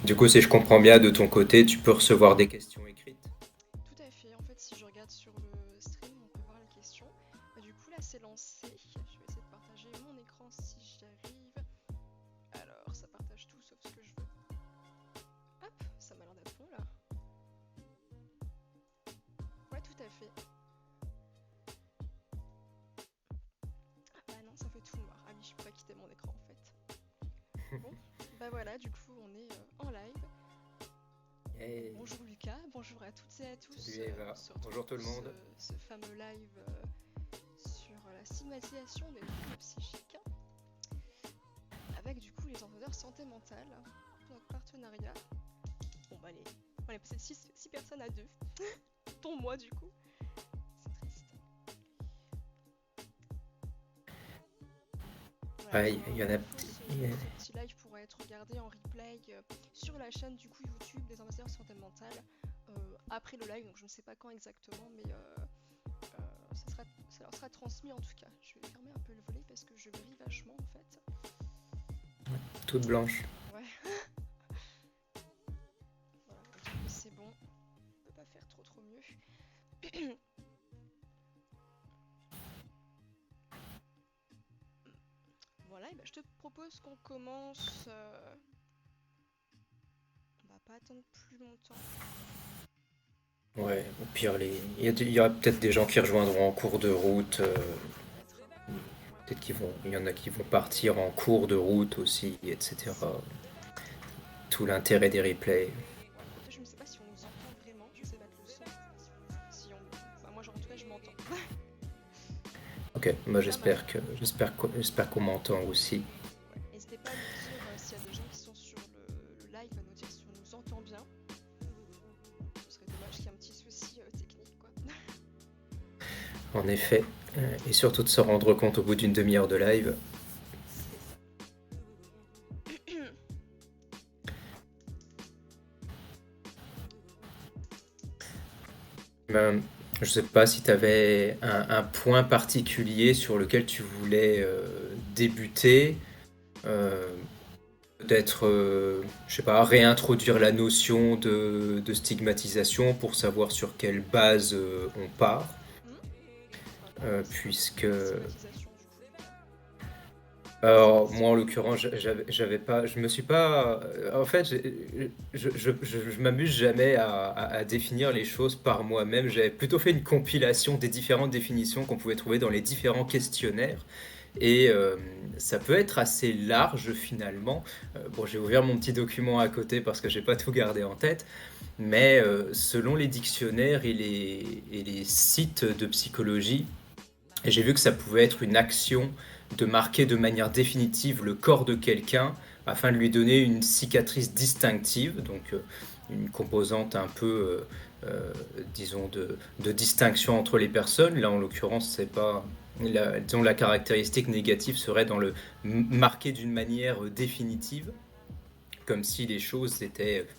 Du coup, si je comprends bien, de ton côté, tu peux recevoir des questions écrites. Tout à fait. En fait, si je regarde sur le stream, on peut voir les questions. Du coup, là, c'est lancé. Je vais essayer de partager mon écran si j'y arrive. Alors, ça partage tout sauf ce que je veux. Hop, ça m'a l'air d'être bon là. Ouais, tout à fait. Ah bah non, ça fait tout noir. Ah oui, je peux pas quitter mon écran en fait. Bon, bah voilà, du coup, on est en live. Hey, Bonjour Lucas, bonjour à toutes et à tous. salut On Eva. se retrouve Bonjour tout pour le monde. ce fameux live sur la stigmatisation des troubles psychiques avec du coup les ambassadeurs santé mentale pour notre partenariat. Bon bah allez, on est passé de 6 personnes à 2, dont moi du coup. C'est triste. Voilà, Ouais, pour il y en a. info, ce petit live pourra être regardé en replay sur la chaîne du coup YouTube des ambassadeurs santé mentale après le live, donc je ne sais pas quand exactement, mais ça leur sera transmis en tout cas. Je vais fermer un peu le volet parce que je brille vachement en fait. Toute blanche. Ouais, voilà, donc c'est bon, on peut pas faire trop mieux. Voilà, et ben je te propose qu'on commence. On va pas attendre plus longtemps. Ouais, au pire, il y aura peut-être des gens qui rejoindront en cours de route. Peut-être. Ouais, Peut-être il y en a qui vont partir en cours de route aussi, c'est etc. vrai. Tout l'intérêt des replays. Ouais. Après, je ne sais pas si on nous entend vraiment. Je sais mettre le son. Si on... Enfin, moi, en tout cas, je m'entends. Ok, moi Ça marche. j'espère qu'on m'entend aussi. Ouais. N'hésitez pas à nous dire s'il y a des gens qui sont sur le live, à nous dire si on nous entend bien. Ce serait dommage qu'il y ait un petit souci technique, quoi. En effet, et surtout de se rendre compte au bout d'une demi-heure de live. C'est ça. Ben, je sais pas si tu avais un point particulier sur lequel tu voulais débuter. Euh, Peut-être, je sais pas, réintroduire la notion de stigmatisation pour savoir sur quelle base on part. Hmm. Alors, c'est quoi Puisque la stigmatisation du coup? alors, moi, en l'occurrence, j'avais pas, je me suis pas, en fait, je m'amuse jamais à définir les choses par moi-même. J'avais plutôt fait une compilation des différentes définitions qu'on pouvait trouver dans les différents questionnaires. Et ça peut être assez large finalement. Bon, j'ai ouvert mon petit document à côté parce que j'ai pas tout gardé en tête. Mais selon les dictionnaires et les sites de psychologie, j'ai vu que ça pouvait être une action de marquer de manière définitive le corps de quelqu'un afin de lui donner une cicatrice distinctive, donc une composante un peu, disons, de distinction entre les personnes. Là, en l'occurrence, c'est pas. Disons, la caractéristique négative serait dans le marquer d'une manière définitive, comme si les choses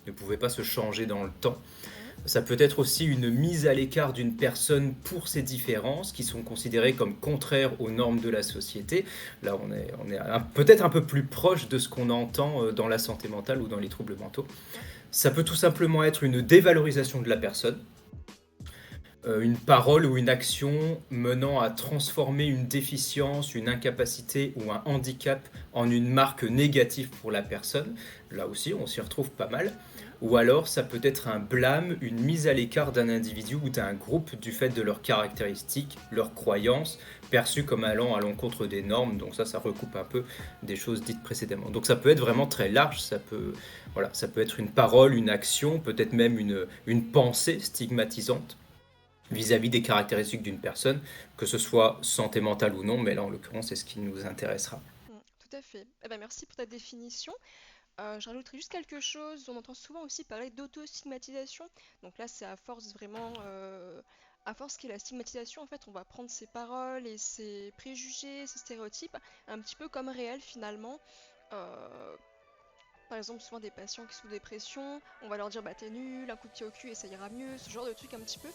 ne pouvaient pas se changer dans le temps. Hmm. Ça peut être aussi une mise à l'écart d'une personne pour ses différences qui sont considérées comme contraires aux normes de la société. Là, on est peut-être un peu plus proche de ce qu'on entend dans la santé mentale ou dans les troubles mentaux. Ouais. Ça peut tout simplement être une dévalorisation de la personne, une parole ou une action menant à transformer une déficience, une incapacité ou un handicap en une marque négative pour la personne. Là aussi, on s'y retrouve pas mal. Hmm. Ou alors, ça peut être un blâme, une mise à l'écart d'un individu ou d'un groupe du fait de leurs caractéristiques, leurs croyances, perçues comme allant à l'encontre des normes. Donc ça recoupe un peu des choses dites précédemment. Donc ça peut être vraiment très large. Voilà, ça peut être une parole, une action, peut-être même une pensée stigmatisante vis-à-vis des caractéristiques d'une personne, que ce soit santé mentale ou non, mais là en l'occurrence c'est ce qui nous intéressera. Hmm. Tout à fait. Eh ben, merci pour ta définition. Je rajouterai juste quelque chose. On entend souvent aussi parler d'auto-stigmatisation. Donc là, c'est à force vraiment, à force qu'il y ait la stigmatisation, en fait, on va prendre ses paroles et ses préjugés, ses stéréotypes, un petit peu comme réels finalement. Euh, Par exemple, souvent des patients qui sont sous dépression, on va leur dire bah t'es nul, un coup de pied au cul et ça ira mieux, ce genre de truc un petit peu.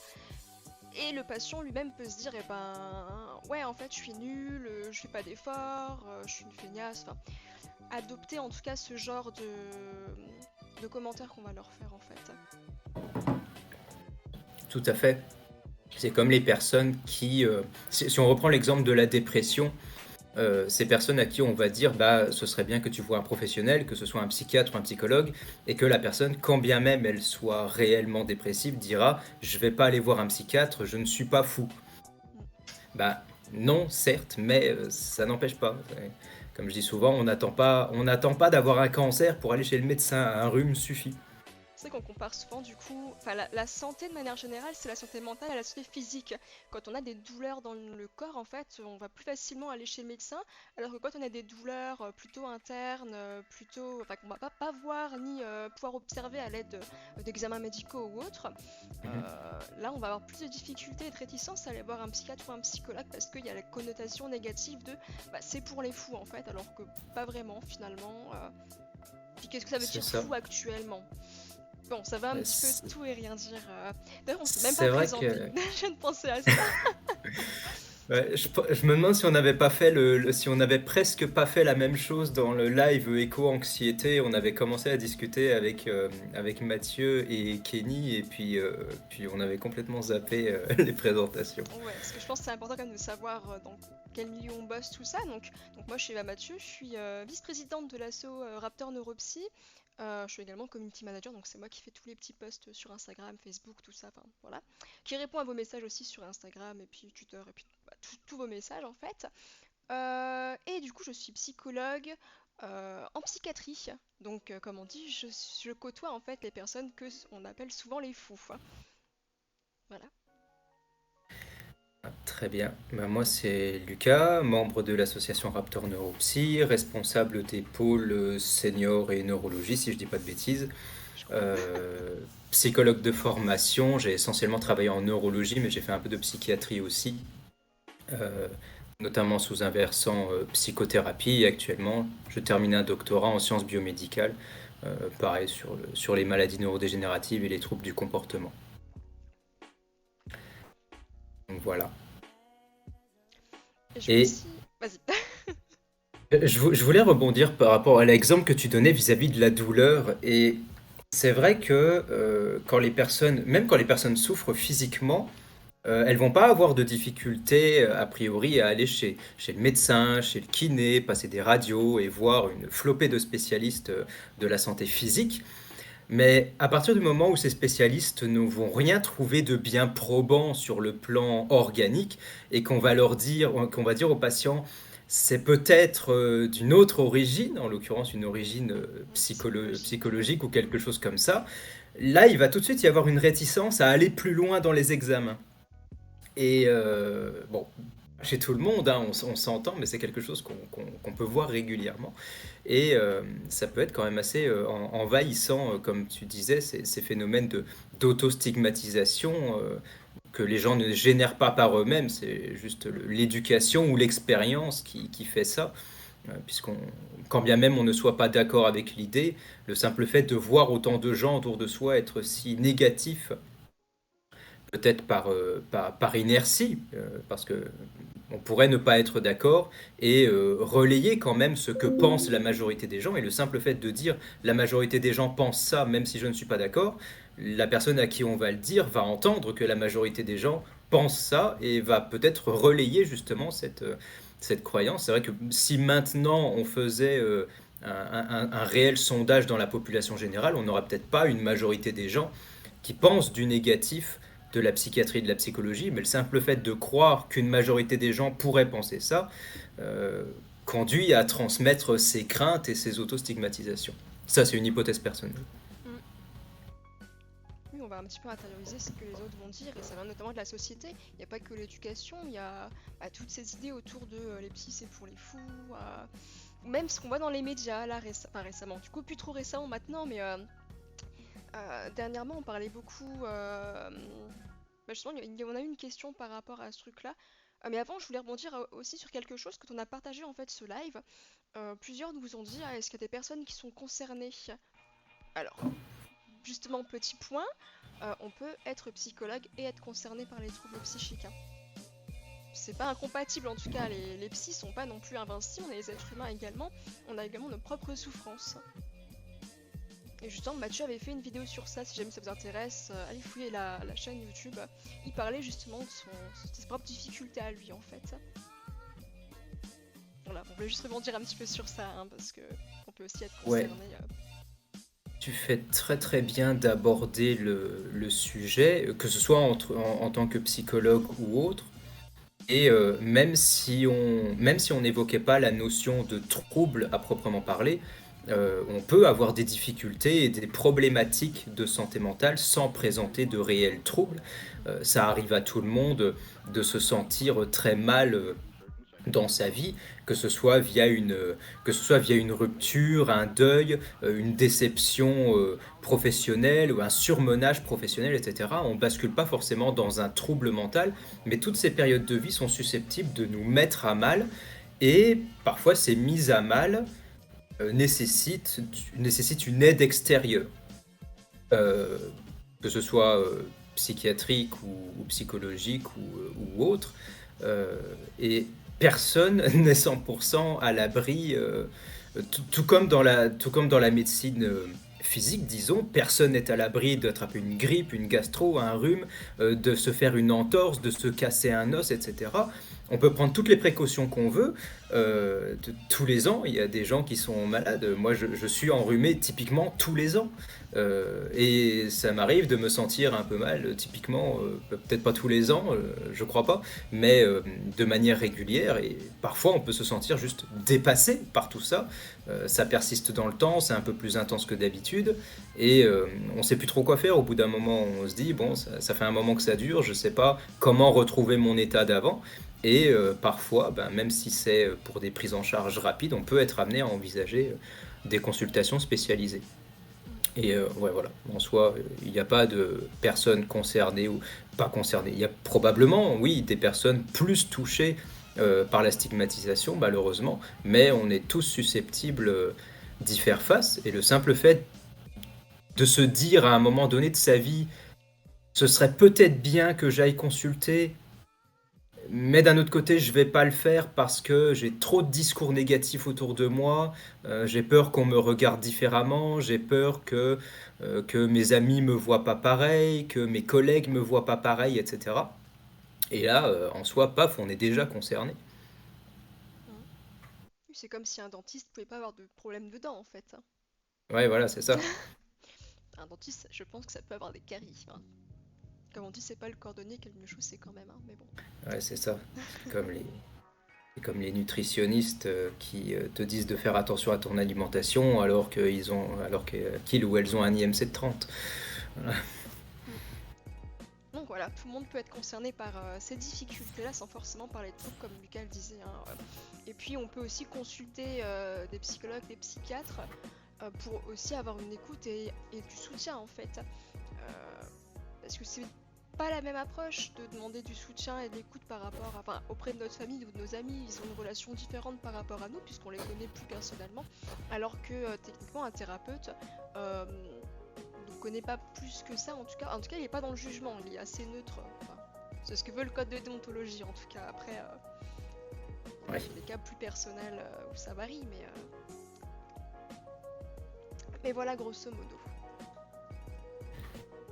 Et le patient lui-même peut se dire eh ben ouais en fait je suis nul, je fais pas d'efforts, je suis une feignasse, enfin adopter en tout cas ce genre de commentaires qu'on va leur faire en fait. Tout à fait. C'est comme les personnes qui, si on reprend l'exemple de la dépression, ces personnes à qui on va dire bah ce serait bien que tu vois un professionnel, que ce soit un psychiatre ou un psychologue, et que la personne, quand bien même elle soit réellement dépressive, dira je vais pas aller voir un psychiatre, je ne suis pas fou. Mm. Bah non, certes, mais ça n'empêche pas. Comme je dis souvent, on n'attend pas d'avoir un cancer pour aller chez le médecin. Un rhume suffit. C'est qu'on compare souvent du coup, enfin la santé de manière générale, c'est la santé mentale à la santé physique. Quand on a des douleurs dans le corps, en fait, on va plus facilement aller chez le médecin, alors que quand on a des douleurs plutôt internes, plutôt, enfin qu'on va pas voir ni pouvoir observer à l'aide d'examens médicaux ou autres, Mhm. là on va avoir plus de difficultés et de réticence à aller voir un psychiatre ou un psychologue parce qu'il y a la connotation négative de bah, c'est pour les fous en fait, alors que pas vraiment finalement. Puis qu'est-ce que ça veut C'est dire ça. fou actuellement? Bon, ça va un petit peu C'est tout et rien dire. D'ailleurs, on s'est même pas c'est vrai présenté. que Je viens de penser à ça. ouais, je me demande si on n'avait pas fait si on avait presque pas fait la même chose dans le live éco-anxiété. On avait commencé à discuter avec Mathieu et Kenny, et puis on avait complètement zappé les présentations. Ouais, parce que je pense que c'est important quand même de savoir dans quel milieu on bosse, tout ça. Donc moi, je suis Eva Mathieu, je suis vice-présidente de l'asso Raptor Neuropsy. Je suis également community manager, donc c'est moi qui fais tous les petits posts sur Instagram, Facebook, tout ça, enfin voilà. Qui répond à vos messages aussi sur Instagram et puis Twitter et puis bah, tous vos messages en fait. Et du coup, je suis psychologue en psychiatrie. Donc, comme on dit, je côtoie en fait les personnes que on appelle souvent les fous, hein. Voilà. Très bien. Ben, moi, c'est Lucas, membre de l'association Raptor Neuropsy, responsable des pôles seniors et neurologie, si je dis pas de bêtises. Je crois. Euh, Psychologue de formation, j'ai essentiellement travaillé en neurologie, mais j'ai fait un peu de psychiatrie aussi, euh, notamment sous un versant psychothérapie. Et actuellement, je termine un doctorat en sciences biomédicales, pareil sur les maladies neurodégénératives et les troubles du comportement. Donc voilà. Et je veux Et aussi. Vas-y. je voulais rebondir par rapport à l'exemple que tu donnais vis-à-vis de la douleur. Et c'est vrai que même quand les personnes souffrent physiquement, elles vont pas avoir de difficulté, a priori, à aller chez le médecin, chez le kiné, passer des radios et voir une flopée de spécialistes de la santé physique. Mais à partir du moment où ces spécialistes ne vont rien trouver de bien probant sur le plan organique et qu'on va dire aux patients, c'est peut-être d'une autre origine, en l'occurrence une origine Psychologique. psychologique ou quelque chose comme ça, là il va tout de suite y avoir une réticence à aller plus loin dans les examens. Et bon, chez tout le monde, hein, on s'entend, mais c'est quelque chose qu'on peut voir régulièrement. Et ça peut être quand même assez envahissant, comme tu disais, ces phénomènes d'auto-stigmatisation que les gens ne génèrent pas par eux-mêmes, c'est juste l'éducation ou l'expérience qui fait ça. Puisqu'on, quand bien même on ne soit pas d'accord avec l'idée, le simple fait de voir autant de gens autour de soi être si négatifs, peut-être par inertie, parce que on pourrait ne pas être d'accord et relayer quand même ce que pense la majorité des gens. Et le simple fait de dire la majorité des gens pensent ça, même si je ne suis pas d'accord, la personne à qui on va le dire va entendre que la majorité des gens pensent ça et va peut-être relayer justement cette croyance. C'est vrai que si maintenant on faisait un réel sondage dans la population générale, on n'aura peut-être pas une majorité des gens qui pensent du négatif de la psychiatrie et de la psychologie, mais le simple fait de croire qu'une majorité des gens pourraient penser ça euh, conduit à transmettre ses craintes et ses auto-stigmatisations. Ça, c'est une hypothèse personnelle. Mm. Oui, on va un petit peu intérioriser ce que les autres vont dire, et ça vient notamment de la société. Il n'y a pas que l'éducation, il y a bah, toutes ces idées autour de les psys c'est pour les fous, ou même ce qu'on voit dans les médias, là, enfin, récemment, du coup plus trop récemment maintenant, mais dernièrement on parlait beaucoup, bah, justement on a eu une question par rapport à ce truc-là. Mais avant je voulais rebondir aussi sur quelque chose quand on a partagé en fait ce live. Plusieurs nous ont dit ah, est-ce qu'il y a des personnes qui sont concernées? Alors, justement, petit point, on peut être psychologue et être concerné par les troubles psychiques, hein. C'est pas incompatible, en tout cas, les psys sont pas non plus invincibles, on est les êtres humains également, on a également nos propres souffrances. Et justement, Mathieu avait fait une vidéo sur ça, si jamais ça vous intéresse, allez fouiller la chaîne YouTube. Il parlait justement de ses propres difficultés à lui en fait. Voilà, on voulait juste rebondir un petit peu sur ça, hein, parce que on peut aussi être Ouais, concerné. tu fais très très bien d'aborder le sujet, que ce soit en tant que psychologue ou autre. Et même si on n'évoquait pas la notion de trouble à proprement parler, on peut avoir des difficultés et des problématiques de santé mentale sans présenter de réels troubles. Ça arrive à tout le monde de se sentir très mal dans sa vie, que ce soit via une rupture, un deuil, une déception professionnelle ou un surmenage professionnel, etc. On bascule pas forcément dans un trouble mental, mais toutes ces périodes de vie sont susceptibles de nous mettre à mal et parfois ces mises à mal nécessitent une aide extérieure, euh, que ce soit psychiatrique ou psychologique ou autre. Euh, et personne n'est 100% à l'abri, tout comme dans la médecine physique, disons, personne n'est à l'abri d'attraper une grippe, une gastro, un rhume, de se faire une entorse, de se casser un os, etc. On peut prendre toutes les précautions qu'on veut. Tous les ans, il y a des gens qui sont malades. Moi, je suis enrhumé typiquement tous les ans. Et ça m'arrive de me sentir un peu mal, typiquement, peut-être pas tous les ans, je crois pas, mais de manière régulière. Et parfois, on peut se sentir juste dépassé par tout ça. Ça persiste dans le temps, c'est un peu plus intense que d'habitude, et on sait plus trop quoi faire. Au bout d'un moment, on se dit, bon, ça fait un moment que ça dure, je sais pas comment retrouver mon état d'avant. Et parfois, ben, même si c'est pour des prises en charge rapides, on peut être amené à envisager des consultations spécialisées. Et ouais, voilà, en soi, il n'y a pas de personnes concernées ou pas concernées. Il y a probablement, oui, des personnes plus touchées par la stigmatisation, malheureusement, mais on est tous susceptibles d'y faire face. Et le simple fait de se dire à un moment donné de sa vie, ce serait peut-être bien que j'aille consulter, mais d'un autre côté, je vais pas le faire parce que j'ai trop de discours négatifs autour de moi. J'ai peur qu'on me regarde différemment. J'ai peur que mes amis me voient pas pareil, que mes collègues me voient pas pareil, etc. Et là, en soi, paf, on est déjà concerné. Mhm. Oui, c'est comme si un dentiste pouvait pas avoir de problème de dents en fait, hein. Ouais, voilà, c'est ça. Un dentiste, je pense que ça peut avoir des caries, hein. Comme on dit, c'est pas le cordonnier qui est le mieux chaussé quand même, hein, mais bon. Ouais, c'est ça. C'est comme les, c'est comme les nutritionnistes qui te disent de faire attention à ton alimentation qu'ils ou elles ont un IMC de 30. Voilà. Mm. Donc voilà, tout le monde peut être concerné par ces difficultés-là sans forcément parler de troubles comme Lucas le disait, hein. Et puis on peut aussi consulter des psychologues, des psychiatres pour aussi avoir une écoute et du soutien en fait. Parce que c'est pas la même approche de demander du soutien et de l'écoute par rapport enfin, auprès de notre famille ou de nos amis. Ils ont une relation différente par rapport à nous puisqu'on les connaît plus personnellement. Alors que techniquement un thérapeute euh, ne connaît pas plus que ça en tout cas il n'est pas dans le jugement, il est assez neutre. Enfin, c'est ce que veut le code de déontologie en tout cas. Après, Ouais. il y a des cas plus personnels où ça varie, mais voilà grosso modo.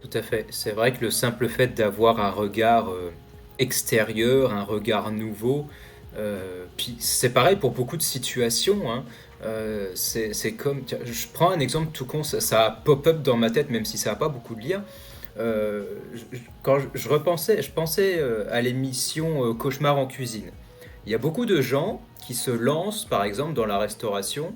Tout à fait. C'est vrai que le simple fait d'avoir un regard extérieur, un regard nouveau, puis c'est pareil pour beaucoup de situations, hein. C'est comme, tiens, je prends un exemple tout con, ça pop-up dans ma tête, même si ça n'a pas beaucoup de lien. Quand je pensais à l'émission Cauchemar en cuisine. Il y a beaucoup de gens qui se lancent, par exemple, dans la restauration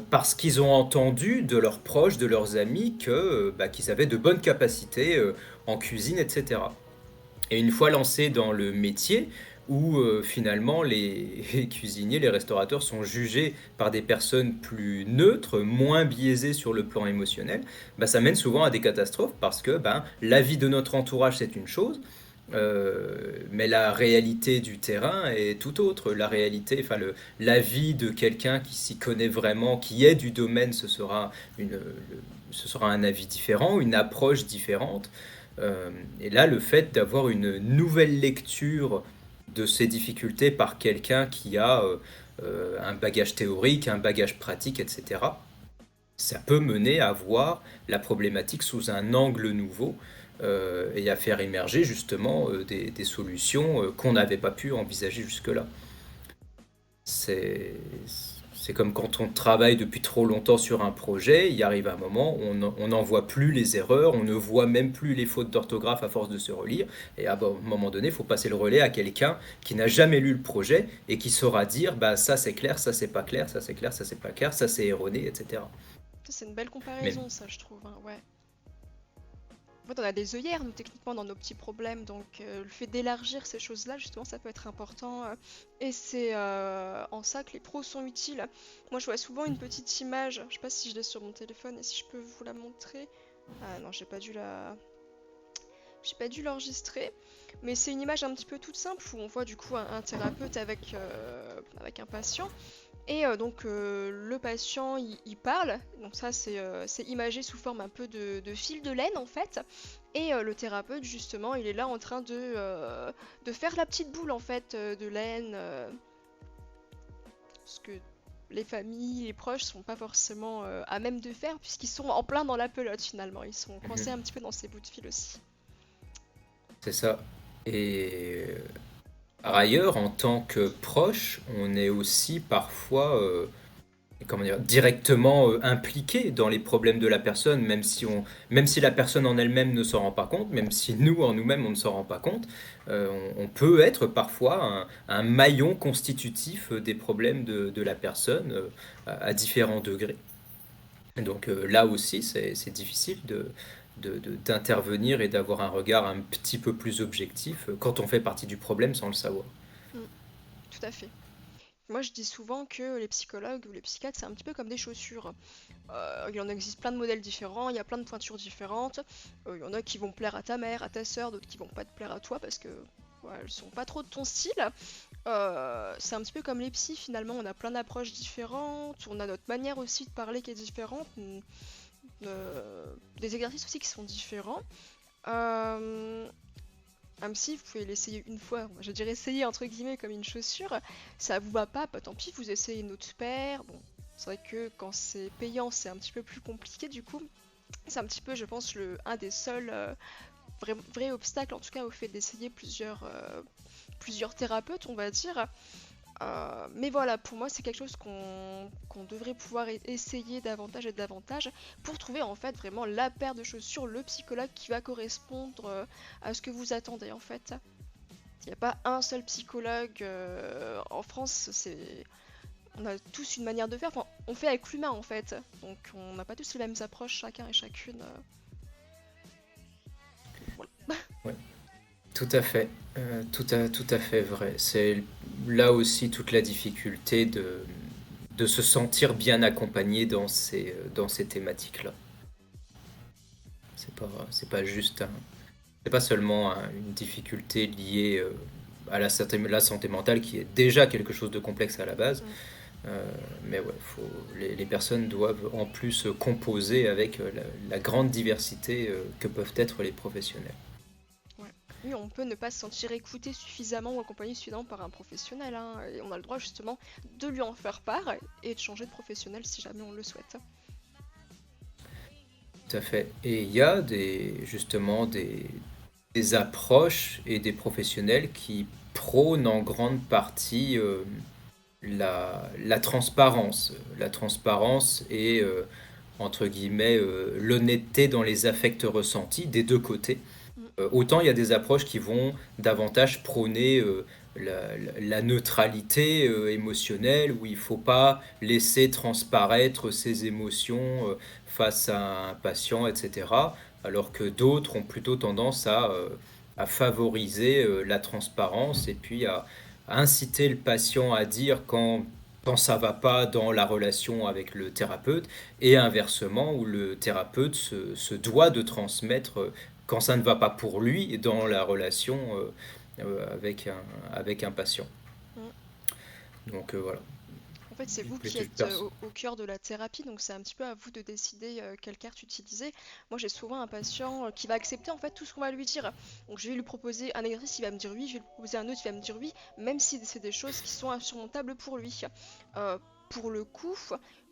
parce qu'ils ont entendu de leurs proches, de leurs amis, qu'ils avaient de bonnes capacités en cuisine, etc. Et une fois lancés dans le métier, où finalement les cuisiniers, les restaurateurs sont jugés par des personnes plus neutres, moins biaisées sur le plan émotionnel, bah, ça mène souvent à des catastrophes parce que ben, l'avis de notre entourage c'est une chose, mais la réalité du terrain est tout autre. La réalité, enfin l'avis de quelqu'un qui s'y connaît vraiment, qui est du domaine, ce sera un avis différent, une approche différente. Et là, le fait d'avoir une nouvelle lecture de ces difficultés par quelqu'un qui a un bagage théorique, un bagage pratique, etc., ça peut mener à voir la problématique sous un angle nouveau et à faire émerger justement des solutions qu'on n'avait pas pu envisager jusque-là. C'est, c'est comme quand on travaille depuis trop longtemps sur un projet, il arrive un moment où on n'en voit plus les erreurs, on ne voit même plus les fautes d'orthographe à force de se relire. Et à un moment donné, il faut passer le relais à quelqu'un qui n'a jamais lu le projet et qui saura dire bah, ça c'est clair, ça c'est pas clair, ça c'est clair, ça c'est pas clair, ça c'est erroné, etc. Ça, c'est une belle Mais comparaison, ça, je trouve, hein, ouais. En fait, on a des œillères, nous, techniquement, dans nos petits problèmes, donc le fait d'élargir ces choses-là, justement, ça peut être important. Et c'est en ça que les pros sont utiles. Moi, je vois souvent une petite image, je sais pas si je l'ai sur mon téléphone et si je peux vous la montrer. Ah non, j'ai pas dû l'enregistrer, mais c'est une image un petit peu toute simple où on voit du coup un thérapeute avec un patient. Et donc le patient il parle, donc ça c'est imagé sous forme un peu de fil de laine en fait. Et le thérapeute justement il est là en train de faire la petite boule en fait de laine, ce que les familles, les proches sont pas forcément à même de faire puisqu'ils sont en plein dans la pelote finalement, ils sont coincés un petit peu dans ces bouts de fil aussi. c'est ça. Et par ailleurs, en tant que proche, on est aussi parfois comment dire, directement impliqué dans les problèmes de la personne, même si la personne en elle-même ne s'en rend pas compte, même si nous en nous-mêmes on ne s'en rend pas compte, on peut être parfois un maillon constitutif des problèmes de la personne à différents degrés. Donc là aussi, c'est difficile d'intervenir et d'avoir un regard un petit peu plus objectif quand on fait partie du problème sans le savoir. Mm, tout à fait. Moi, je dis souvent que les psychologues ou les psychiatres, c'est un petit peu comme des chaussures. Il y en existe plein de modèles différents, il y a plein de pointures différentes. Il y en a qui vont plaire à ta mère, à ta sœur, d'autres qui vont pas te plaire à toi parce que ouais, elles sont pas trop de ton style. C'est un petit peu comme les psys finalement, on a plein d'approches différentes, on a notre manière aussi de parler qui est différente, des exercices aussi qui sont différents. Euh, un psy, vous pouvez l'essayer une fois, je dirais essayer entre guillemets comme une chaussure, ça vous va pas, bah tant pis, vous essayez une autre paire. Bon, c'est vrai que quand c'est payant, c'est un petit peu plus compliqué du coup. C'est un petit peu, je pense, un des seuls vrais obstacles, en tout cas, au fait d'essayer plusieurs thérapeutes, on va dire. Mais voilà, pour moi, c'est quelque chose qu'on devrait pouvoir essayer davantage et davantage pour trouver en fait vraiment la paire de chaussures, le psychologue qui va correspondre à ce que vous attendez en fait. Il n'y a pas un seul psychologue en France, on a tous une manière de faire, enfin, on fait avec l'humain en fait, donc on n'a pas tous les mêmes approches chacun et chacune. Voilà. Ouais. Tout à fait, tout à fait vrai. C'est là aussi toute la difficulté de se sentir bien accompagné dans ces thématiques-là. C'est pas juste c'est pas seulement une difficulté liée à la santé mentale qui est déjà quelque chose de complexe à la base. Mm. Mais ouais, les personnes doivent en plus composer avec la grande diversité que peuvent être les professionnels. Ouais. Oui, on peut ne pas se sentir écouté suffisamment ou accompagné suffisamment par un professionnel, hein, et on a le droit justement de lui en faire part et de changer de professionnel si jamais on le souhaite. Tout à fait. Et il y a justement des approches et des professionnels qui prônent en grande partie la transparence et entre guillemets l'honnêteté dans les affects ressentis des deux côtés. Mm. Autant il y a des approches qui vont davantage prôner la neutralité émotionnelle, où il ne faut pas laisser transparaître ses émotions face à un patient, etc. Alors que d'autres ont plutôt tendance à favoriser la transparence et puis à inciter le patient à dire quand ça va pas dans la relation avec le thérapeute, et inversement, où le thérapeute se doit de transmettre quand ça ne va pas pour lui dans la relation avec un patient. Mm. Donc voilà. En fait, c'est vous qui Plutôt êtes au cœur de la thérapie, donc c'est un petit peu à vous de décider quelle carte utiliser. Moi, j'ai souvent un patient qui va accepter en fait tout ce qu'on va lui dire. Donc, je vais lui proposer un exercice, il va me dire oui, je vais lui proposer un autre, il va me dire oui, même si c'est des choses qui sont insurmontables pour lui. Pour le coup,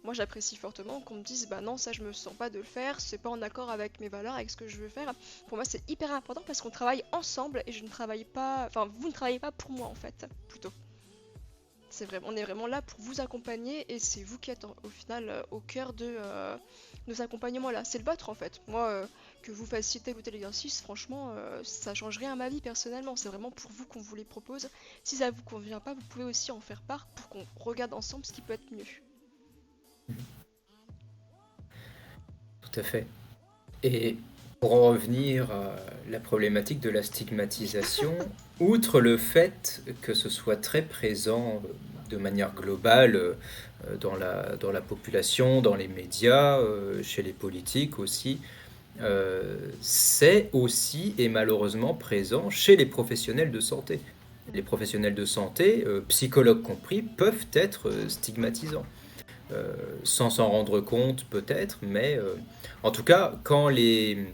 Moi, j'apprécie fortement qu'on me dise, bah non, ça, je me sens pas de le faire, c'est pas en accord avec mes valeurs, avec ce que je veux faire. Pour moi, c'est hyper important parce qu'on travaille ensemble et je ne travaille pas, enfin, vous ne travaillez pas pour moi en fait, plutôt. C'est vraiment, on est vraiment là pour vous accompagner et c'est vous qui êtes au final au cœur de nos accompagnements là. C'est le vôtre en fait. Moi, que vous fassiez tel ou tel exercice, franchement, ça change rien à ma vie personnellement. C'est vraiment pour vous qu'on vous les propose. Si ça vous convient pas, vous pouvez aussi en faire part pour qu'on regarde ensemble ce qui peut être mieux. Tout à fait. Et pour en revenir à la problématique de la stigmatisation, outre le fait que ce soit très présent de manière globale dans la population, dans les médias, chez les politiques aussi, c'est aussi et malheureusement présent chez les professionnels de santé. Les professionnels de santé, psychologues compris, peuvent être stigmatisants. Sans s'en rendre compte peut-être, mais en tout cas, quand les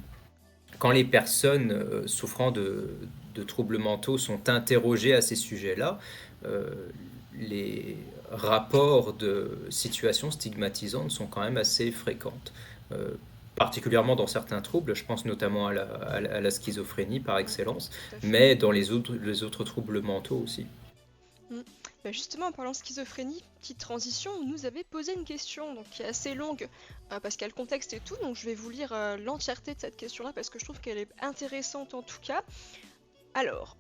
personnes souffrant de troubles mentaux sont interrogées à ces sujets-là, euh, les rapports de situations stigmatisantes sont quand même assez fréquentes. Euh, Particulièrement dans certains troubles, je pense notamment à la schizophrénie par Mm, excellence, tout à fait. mais dans les autres troubles mentaux aussi. Mm. Bah justement, en parlant de schizophrénie, petite transition, vous nous avez posé une question donc, qui est assez longue parce qu'il y a le contexte et tout, donc je vais vous lire l'entièreté de cette question-là parce que je trouve qu'elle est intéressante en tout cas. Alors,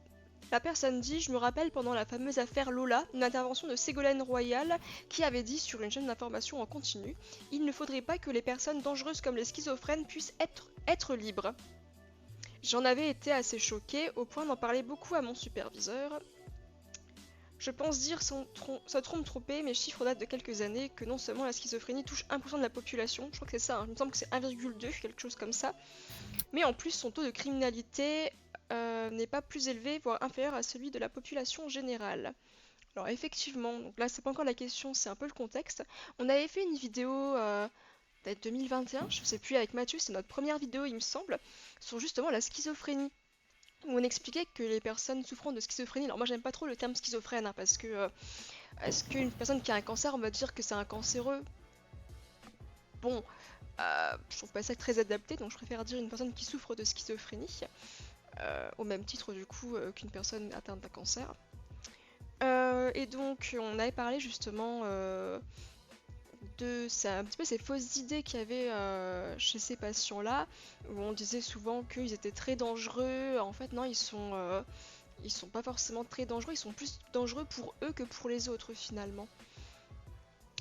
la personne dit: Je me rappelle pendant la fameuse affaire Lola, une intervention de Ségolène Royal qui avait dit sur une chaîne d'information en continu: Il ne faudrait pas que les personnes dangereuses comme les schizophrènes puissent être libres. J'en avais été assez choquée au point d'en parler beaucoup à mon superviseur. Je pense dire sans trompe tromper, mes chiffres datent de quelques années, que non seulement la schizophrénie touche 1% de la population, je crois que c'est ça, hein, il me semble que c'est 1,2, quelque chose comme ça, mais en plus son taux de criminalité n'est pas plus élevé, voire inférieur à celui de la population générale. Alors effectivement, donc là c'est pas encore la question, c'est un peu le contexte. On avait fait une vidéo peut-être 2021, je sais plus, avec Mathieu, c'est notre première vidéo il me semble, sur justement la schizophrénie où on expliquait que les personnes souffrant de schizophrénie, alors moi j'aime pas trop le terme schizophrène, hein, parce que est-ce qu'une personne qui a un cancer, on va dire que c'est un cancéreux? Bon, je trouve pas ça très adapté, donc je préfère dire une personne qui souffre de schizophrénie, au même titre du coup qu'une personne atteinte d'un cancer. Et donc on avait parlé justement c'est un petit peu ces fausses idées qu'il y avait chez ces patients-là, où on disait souvent qu'ils étaient très dangereux. En fait, non, ils sont pas forcément très dangereux, ils sont plus dangereux pour eux que pour les autres finalement.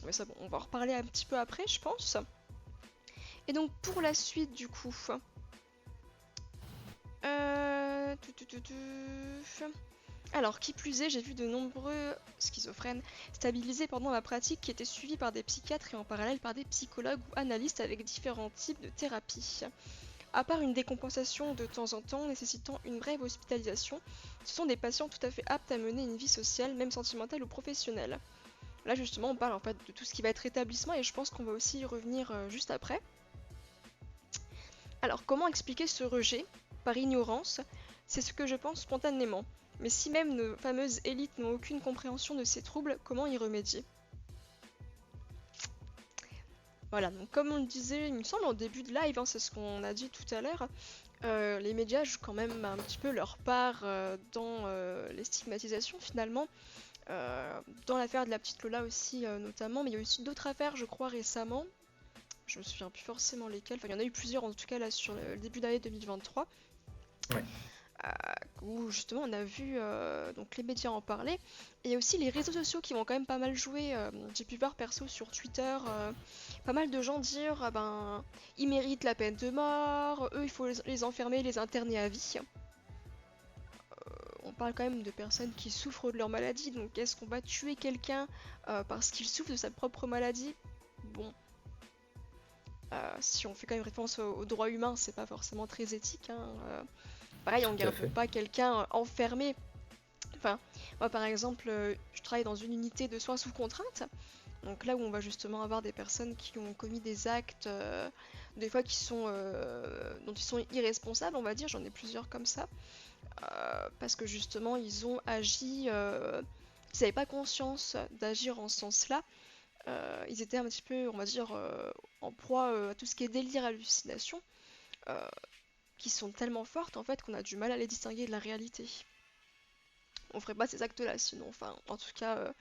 Mais ça, bon, on va en reparler un petit peu après, je pense. Et donc pour la suite, du coup. Euh... tu, tu, tu, tu. Alors, qui plus est, j'ai vu de nombreux schizophrènes stabilisés pendant ma pratique qui étaient suivis par des psychiatres et en parallèle par des psychologues ou analystes avec différents types de thérapies. À part une décompensation de temps en temps nécessitant une brève hospitalisation, ce sont des patients tout à fait aptes à mener une vie sociale, même sentimentale ou professionnelle. Là justement on parle en fait de tout ce qui va être établissement et je pense qu'on va aussi y revenir juste après. Alors comment expliquer ce rejet par ignorance? C'est ce que je pense spontanément. Mais si même nos fameuses élites n'ont aucune compréhension de ces troubles, comment y remédier? Voilà, donc comme on le disait, il me semble en début de live, hein, c'est ce qu'on a dit tout à l'heure, les médias jouent quand même un petit peu leur part dans les stigmatisations finalement. Dans l'affaire de la petite Lola aussi notamment, mais il y a eu aussi d'autres affaires je crois récemment. Je me souviens plus forcément lesquelles, enfin il y en a eu plusieurs en tout cas là sur le début d'année 2023. Ouais, euh, Où justement on a vu donc les médias en parler. Et il y a aussi les réseaux sociaux qui vont quand même pas mal jouer. J'ai pu voir perso sur Twitter pas mal de gens dire ah ben ils méritent la peine de mort, eux il faut les enfermer, les interner à vie. On parle quand même de personnes qui souffrent de leur maladie, donc est-ce qu'on va tuer quelqu'un parce qu'il souffre de sa propre maladie? Bon, si on fait quand même référence aux droits humains, c'est pas forcément très éthique, hein. Pareil, on tout à garde fait. pas quelqu'un enfermé. Enfin, moi par exemple, je travaille dans une unité de soins sous contrainte, donc là où on va justement avoir des personnes qui ont commis des actes, des fois dont ils sont irresponsables, on va dire, j'en ai plusieurs comme ça, parce que justement ils ont agi, ils n'avaient pas conscience d'agir en ce sens-là, ils étaient un petit peu, on va dire, en proie à tout ce qui est délire, hallucination, euh, qui sont tellement fortes en fait qu'on a du mal à les distinguer de la réalité. On ferait pas ces actes-là sinon, enfin, en tout cas,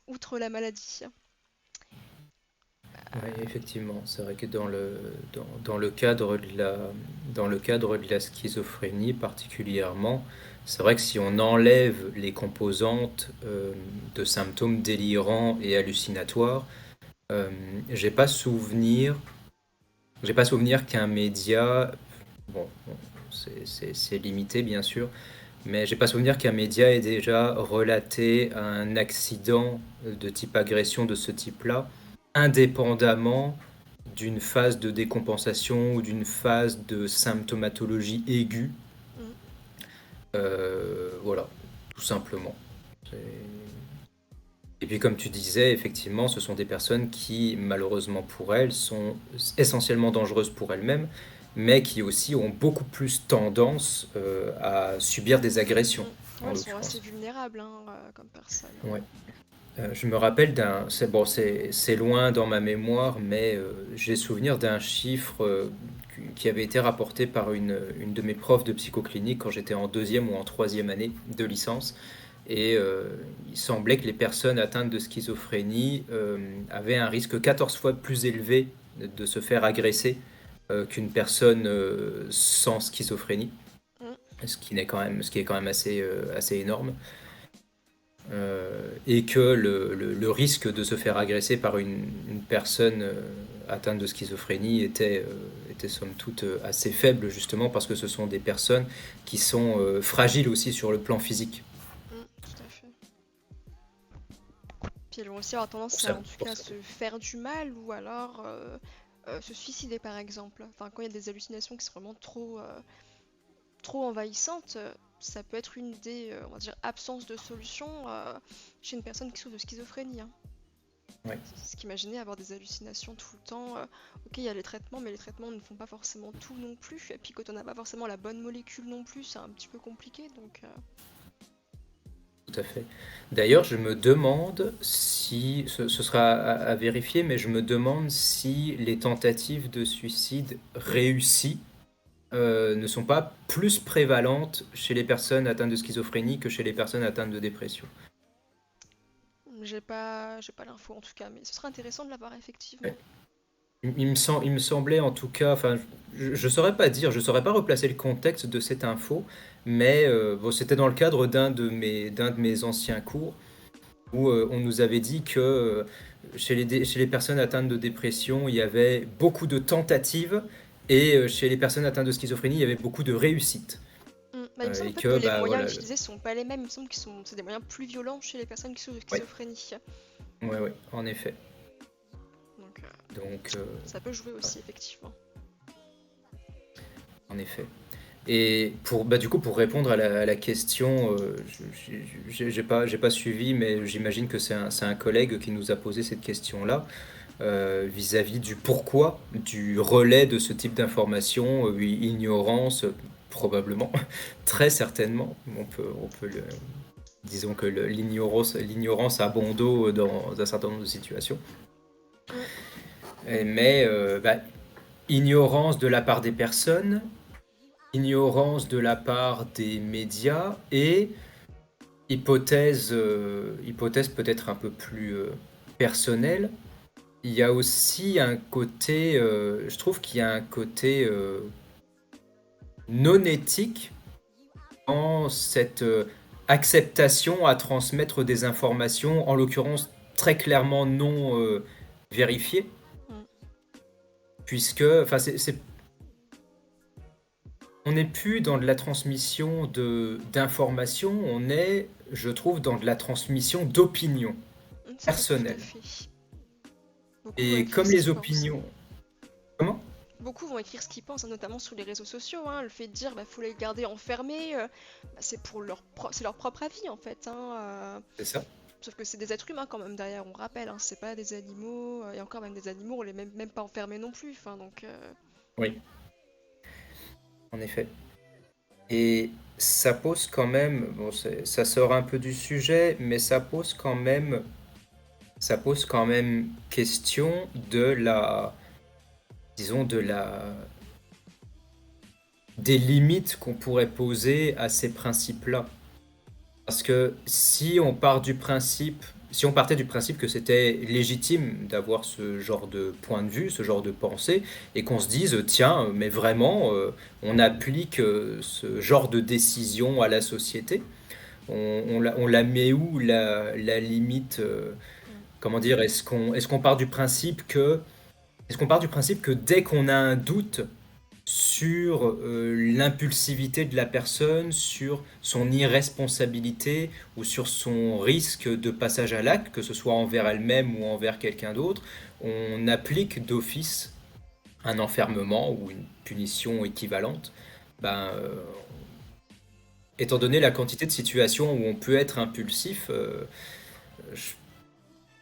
outre la maladie. Oui, effectivement, c'est vrai que dans le cadre dans le cadre de la schizophrénie particulièrement, c'est vrai que si on enlève les composantes de symptômes délirants et hallucinatoires, euh, j'ai pas souvenir, j'ai pas souvenir qu'un média, bon, c'est limité bien sûr, mais j'ai pas souvenir qu'un média ait déjà relaté un accident de type agression de ce type-là, indépendamment d'une phase de décompensation ou d'une phase de symptomatologie aiguë. Mm. Voilà, tout simplement. C'est- Et puis comme tu disais, effectivement, ce sont des personnes qui, malheureusement pour elles, sont essentiellement dangereuses pour elles-mêmes, mais qui aussi ont beaucoup plus tendance à subir des agressions, Mm. Ouais, en elles sont assez l'occurrence. vulnérables hein, comme personnes. Ouais. Je me rappelle c'est bon, c'est loin dans ma mémoire, mais j'ai souvenir d'un chiffre qui avait été rapporté par une de mes profs de psychoclinique quand j'étais en deuxième ou en troisième année de licence. Et il semblait que les personnes atteintes de schizophrénie avaient un risque 14 fois plus élevé de se faire agresser qu'une personne sans schizophrénie, Mm. ce qui est quand même assez énorme. Et que le risque de se faire agresser par une personne atteinte de schizophrénie était somme toute assez faible, justement parce que ce sont des personnes qui sont fragiles aussi sur le plan physique. Tout à fait. Puis elles vont aussi avoir Pour tendance ça, à, en tout pour cas, ça. se faire du mal ou alors se suicider par exemple. Enfin, quand il y a des hallucinations qui sont vraiment trop envahissantes, ça peut être une des, on va dire, absences de solution chez une personne qui souffre de schizophrénie. Hein. Ouais, C'est qu'imaginer avoir des hallucinations tout le temps. Ok, il y a les traitements, mais les traitements ne font pas forcément tout non plus. Et puis quand on n'a pas forcément la bonne molécule non plus, c'est un petit peu compliqué. Donc, tout à fait. D'ailleurs, je me demande si, ce sera à vérifier, mais je me demande si les tentatives de suicide réussies ne sont pas plus prévalentes chez les personnes atteintes de schizophrénie que chez les personnes atteintes de dépression. j'ai pas l'info en tout cas, mais ce serait intéressant de l'avoir Ouais. effectivement. Il me semblait en tout cas, enfin, je saurais pas dire, je saurais pas replacer le contexte de cette info, mais bon, c'était dans le cadre d'un de mes anciens cours où on nous avait dit que chez les personnes atteintes de dépression, il y avait beaucoup de tentatives et chez les personnes atteintes de schizophrénie, il y avait beaucoup de réussites. Bah, il me semble en Et fait que que, les bah moyens voilà, utilisés sont pas les mêmes. Il me semble c'est des moyens plus violents chez les personnes qui souffrent de ouais, schizophrénie. ouais, en effet. Donc Donc, ça peut jouer ouais, aussi effectivement. en effet. Et pour, bah, du coup, pour répondre à la question, j'ai pas suivi, mais j'imagine que c'est un collègue qui nous a posé cette question-là vis-à-vis du pourquoi du relais de ce type d'information, oui, ignorance, probablement, très certainement. On peut disons que l'ignorance a bon dos dans un certain nombre de situations. Mm. Mais bah, ignorance de la part des personnes, ignorance de la part des médias et hypothèse peut-être un peu plus personnelle. Il y a aussi un côté, je trouve qu'il y a un côté non éthique dans cette acceptation à transmettre des informations, en l'occurrence très clairement non vérifiées, Mm. puisque, enfin, on n'est plus dans de la transmission d'informations, on est, je trouve, dans de la transmission d'opinions C'est ça, tout à personnelles. fait. Beaucoup vont Et écrire comme ce les qu'ils pensent. Hein. opinions... Comment? Beaucoup vont écrire ce qu'ils pensent, hein, notamment sur les réseaux sociaux. Hein. Le fait de dire bah, faut les garder enfermés, bah, c'est leur propre avis en fait. Hein. C'est ça? Sauf que c'est des êtres humains quand même derrière, on rappelle. Hein, c'est pas des animaux. Et encore même des animaux, on les met même pas enfermés non plus. Enfin, donc, Oui, en effet. Et ça pose quand même, bon, ça sort un peu du sujet, mais ça pose quand même ça pose quand même question de la, disons, des limites qu'on pourrait poser à ces principes-là. Parce que si on partait du principe que c'était légitime d'avoir ce genre de point de vue, ce genre de pensée, et qu'on se dise, tiens, mais vraiment, on applique ce genre de décision à la société, on la met où la limite, Mm. comment dire, est-ce qu'on part du principe que, est-ce qu'on part du principe que dès qu'on a un doute sur l'impulsivité de la personne, sur son irresponsabilité ou sur son risque de passage à l'acte, que ce soit envers elle-même ou envers quelqu'un d'autre, on applique d'office un enfermement ou une punition équivalente. Ben, étant donné la quantité de situations où on peut être impulsif, je,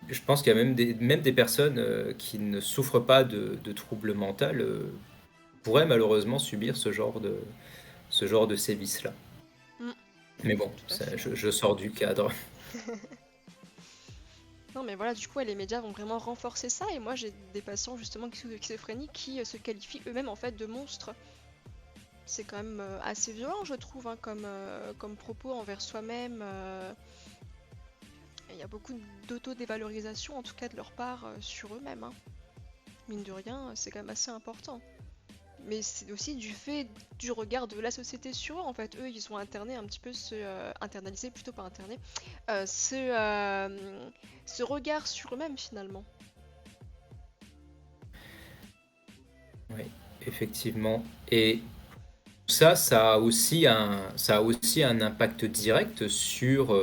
je pense qu'il y a même des personnes qui ne souffrent pas de troubles mentaux pourraient malheureusement subir ce genre de sévices-là. Mm. Mais bon, Tout à fait, ouais. je sors du cadre. Non, mais voilà, du coup, ouais, les médias vont vraiment renforcer ça. Et moi, j'ai des patients justement qui souffrent de schizophrénie qui se qualifient eux-mêmes en fait de monstres. C'est quand même assez violent, je trouve, hein, comme propos envers soi-même. Il y a beaucoup d'auto-dévalorisation, en tout cas de leur part, sur eux-mêmes, hein. Mine de rien, c'est quand même assez important. Mais c'est aussi du fait du regard de la société sur eux. En fait, eux, ils ont interné un petit peu internalisé plutôt pas interné, euh, ce, ce regard sur eux-mêmes finalement. Oui, effectivement. Et ça a aussi un impact direct sur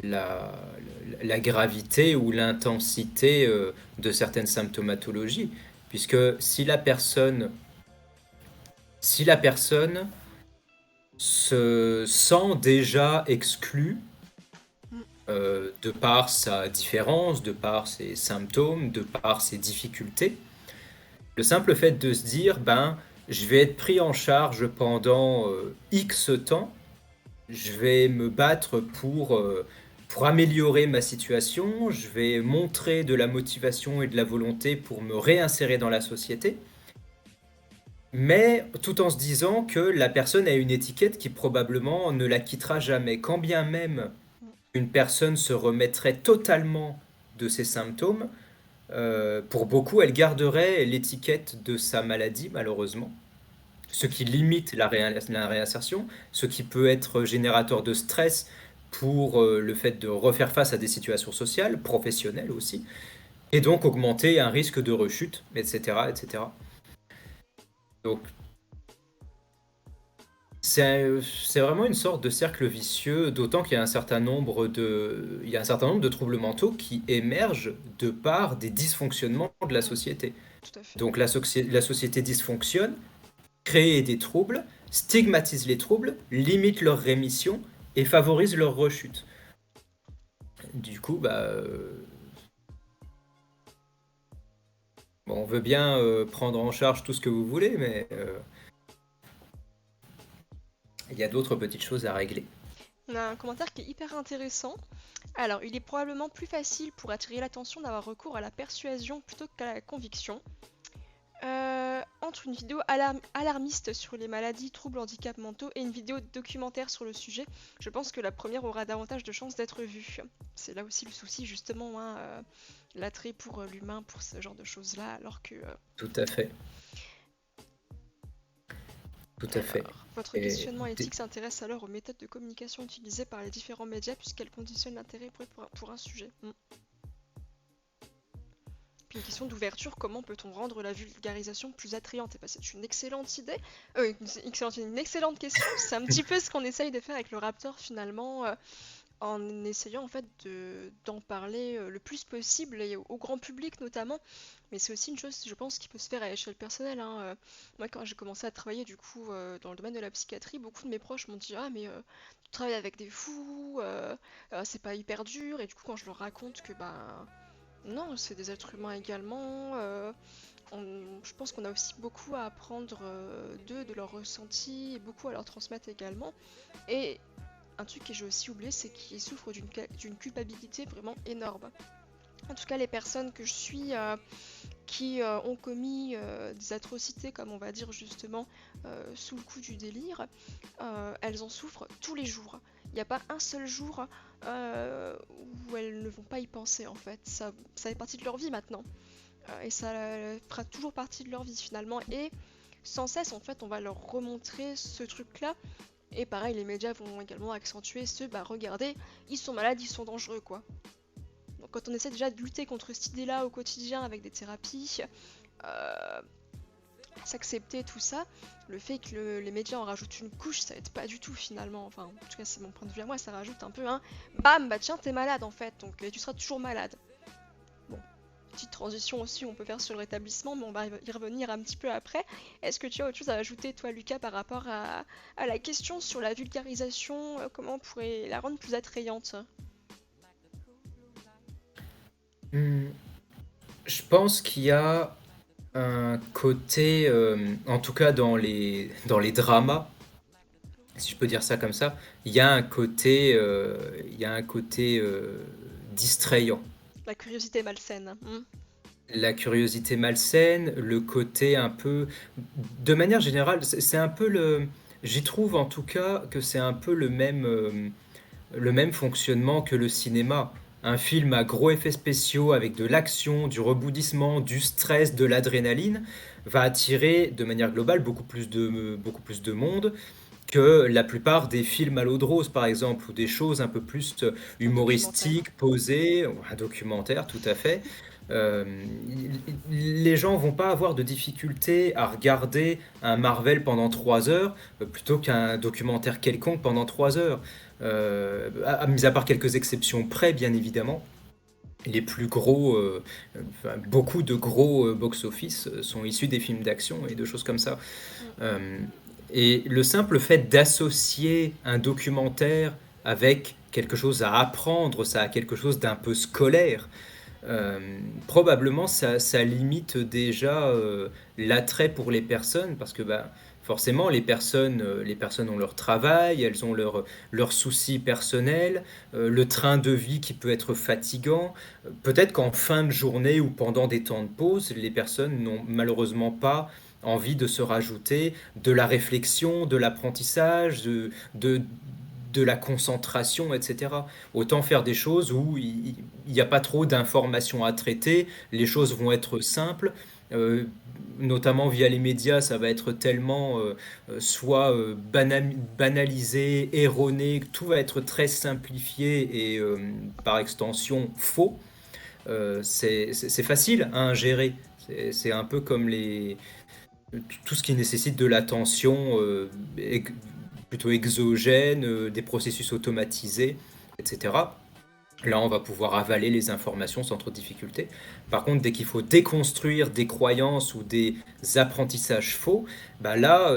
la, la gravité ou l'intensité de certaines symptomatologies. Puisque si la personne se sent déjà exclue Mm. de par sa différence, de par ses symptômes, de par ses difficultés, le simple fait de se dire, ben, je vais être pris en charge pendant X temps, je vais me battre pour améliorer ma situation, je vais montrer de la motivation et de la volonté pour me réinsérer dans la société, mais tout en se disant que la personne a une étiquette qui probablement ne la quittera jamais. Quand bien même Mm. une personne se remettrait totalement de ses symptômes, pour beaucoup, elle garderait l'étiquette de sa maladie, malheureusement, ce qui limite la réinsertion, ce qui peut être générateur de stress pour le fait de refaire face à des situations sociales, professionnelles aussi, et donc augmenter un risque de rechute, etc., etc. Donc c'est vraiment une sorte de cercle vicieux, d'autant qu'il y a il y a un certain nombre de troubles mentaux qui émergent de par des dysfonctionnements de la Mm. société. Tout à fait. Donc la société dysfonctionne, crée des troubles, stigmatise les troubles, limite leur rémission et favorise leur rechute. Du coup, bon, on veut bien prendre en charge tout ce que vous voulez, mais il y a d'autres petites choses à régler. On a un commentaire qui est hyper intéressant. Alors, il est probablement plus facile pour attirer l'attention d'avoir recours à la persuasion plutôt qu'à la conviction. Entre une vidéo alarmiste sur les maladies, troubles, handicaps mentaux et une vidéo documentaire sur le sujet, je pense que la première aura davantage de chances d'être vue. C'est là aussi le souci justement, hein, l'attrait pour l'humain, pour ce genre de choses-là, alors que... Tout à fait, tout à fait. alors, votre Et questionnement éthique s'intéresse alors aux méthodes de communication utilisées par les différents médias puisqu'elles conditionnent l'intérêt pour un sujet. Puis une question d'ouverture, comment peut-on rendre la vulgarisation plus attrayante? Et bah, c'est une excellente idée, une excellente question. C'est un petit peu ce qu'on essaye de faire avec le Raptor finalement, en essayant en fait d'en parler le plus possible et au grand public notamment. Mais c'est aussi une chose, je pense, qui peut se faire à l'échelle personnelle, hein. Moi, quand j'ai commencé à travailler du coup dans le domaine de la psychiatrie, beaucoup de mes proches m'ont dit ah mais tu travailles avec des fous, c'est pas hyper dur. Et du coup, quand je leur raconte que bah non, c'est des êtres humains également. Je pense qu'on a aussi beaucoup à apprendre d'eux, de leurs ressentis, et beaucoup à leur transmettre également. Et un truc que j'ai aussi oublié, c'est qu'ils souffrent d'une culpabilité vraiment énorme. En tout cas, les personnes que je suis qui ont commis des atrocités, comme on va dire justement, sous le coup du délire, elles en souffrent tous les jours. Il n'y a pas un seul jour où elles ne vont pas y penser en fait. Ça fait partie de leur vie maintenant. Et ça fera toujours partie de leur vie finalement. Et sans cesse en fait on va leur remontrer ce truc-là. Et pareil, les médias vont également accentuer bah regardez, ils sont malades, ils sont dangereux quoi. Donc quand on essaie déjà de lutter contre cette idée-là au quotidien avec des thérapies, euh, s'accepter tout ça, le fait que les médias en rajoutent une couche, ça aide pas du tout finalement. Enfin, en tout cas, c'est mon point de vue à moi, ça rajoute un peu un bam, bah tiens, t'es malade en fait, donc tu seras toujours malade. Bon, petite transition aussi, on peut faire sur le rétablissement, mais on va y revenir un petit peu après. Est-ce que tu as autre chose à ajouter, toi, Lucas, par rapport à la question sur la vulgarisation, comment on pourrait la rendre plus attrayante? Hmm, je pense qu'il y a un côté, en tout cas dans les dramas, si je peux dire ça comme ça, il y a un côté distrayant. La curiosité malsaine. La curiosité malsaine, le côté un peu... De manière générale, c'est un peu le... J'y trouve en tout cas que c'est un peu le même fonctionnement que le cinéma. Un film à gros effets spéciaux avec de l'action, du reboundissement, du stress, de l'adrénaline va attirer de manière globale beaucoup plus de monde que la plupart des films à l'eau de rose, par exemple, ou des choses un peu plus Un documentaire. humoristiques, posées, ou un documentaire, tout à fait. Euh, les gens vont pas avoir de difficulté à regarder un Marvel pendant 3 heures plutôt qu'un documentaire quelconque pendant 3 heures. Mis à part quelques exceptions près, bien évidemment. Les plus gros, enfin, beaucoup de gros box-office sont issus des films d'action et de choses comme ça. Mm. Euh, et le simple fait d'associer un documentaire avec quelque chose à apprendre, ça a quelque chose d'un peu scolaire, probablement ça limite déjà l'attrait pour les personnes parce que bah, forcément les personnes ont leur travail, elles ont leurs soucis personnels, le train de vie qui peut être fatigant. Peut-être qu'en fin de journée ou pendant des temps de pause, les personnes n'ont malheureusement pas envie de se rajouter de la réflexion, de l'apprentissage, de la concentration, etc. Autant faire des choses où il n'y a pas trop d'informations à traiter, les choses vont être simples, euh, notamment via les médias, ça va être tellement soit banalisé, erroné, tout va être très simplifié et par extension faux. C'est facile à ingérer. C'est un peu comme tout ce qui nécessite de l'attention plutôt exogène, des processus automatisés, etc. Là, on va pouvoir avaler les informations sans trop de difficulté. Par contre, dès qu'il faut déconstruire des croyances ou des apprentissages faux, bah là,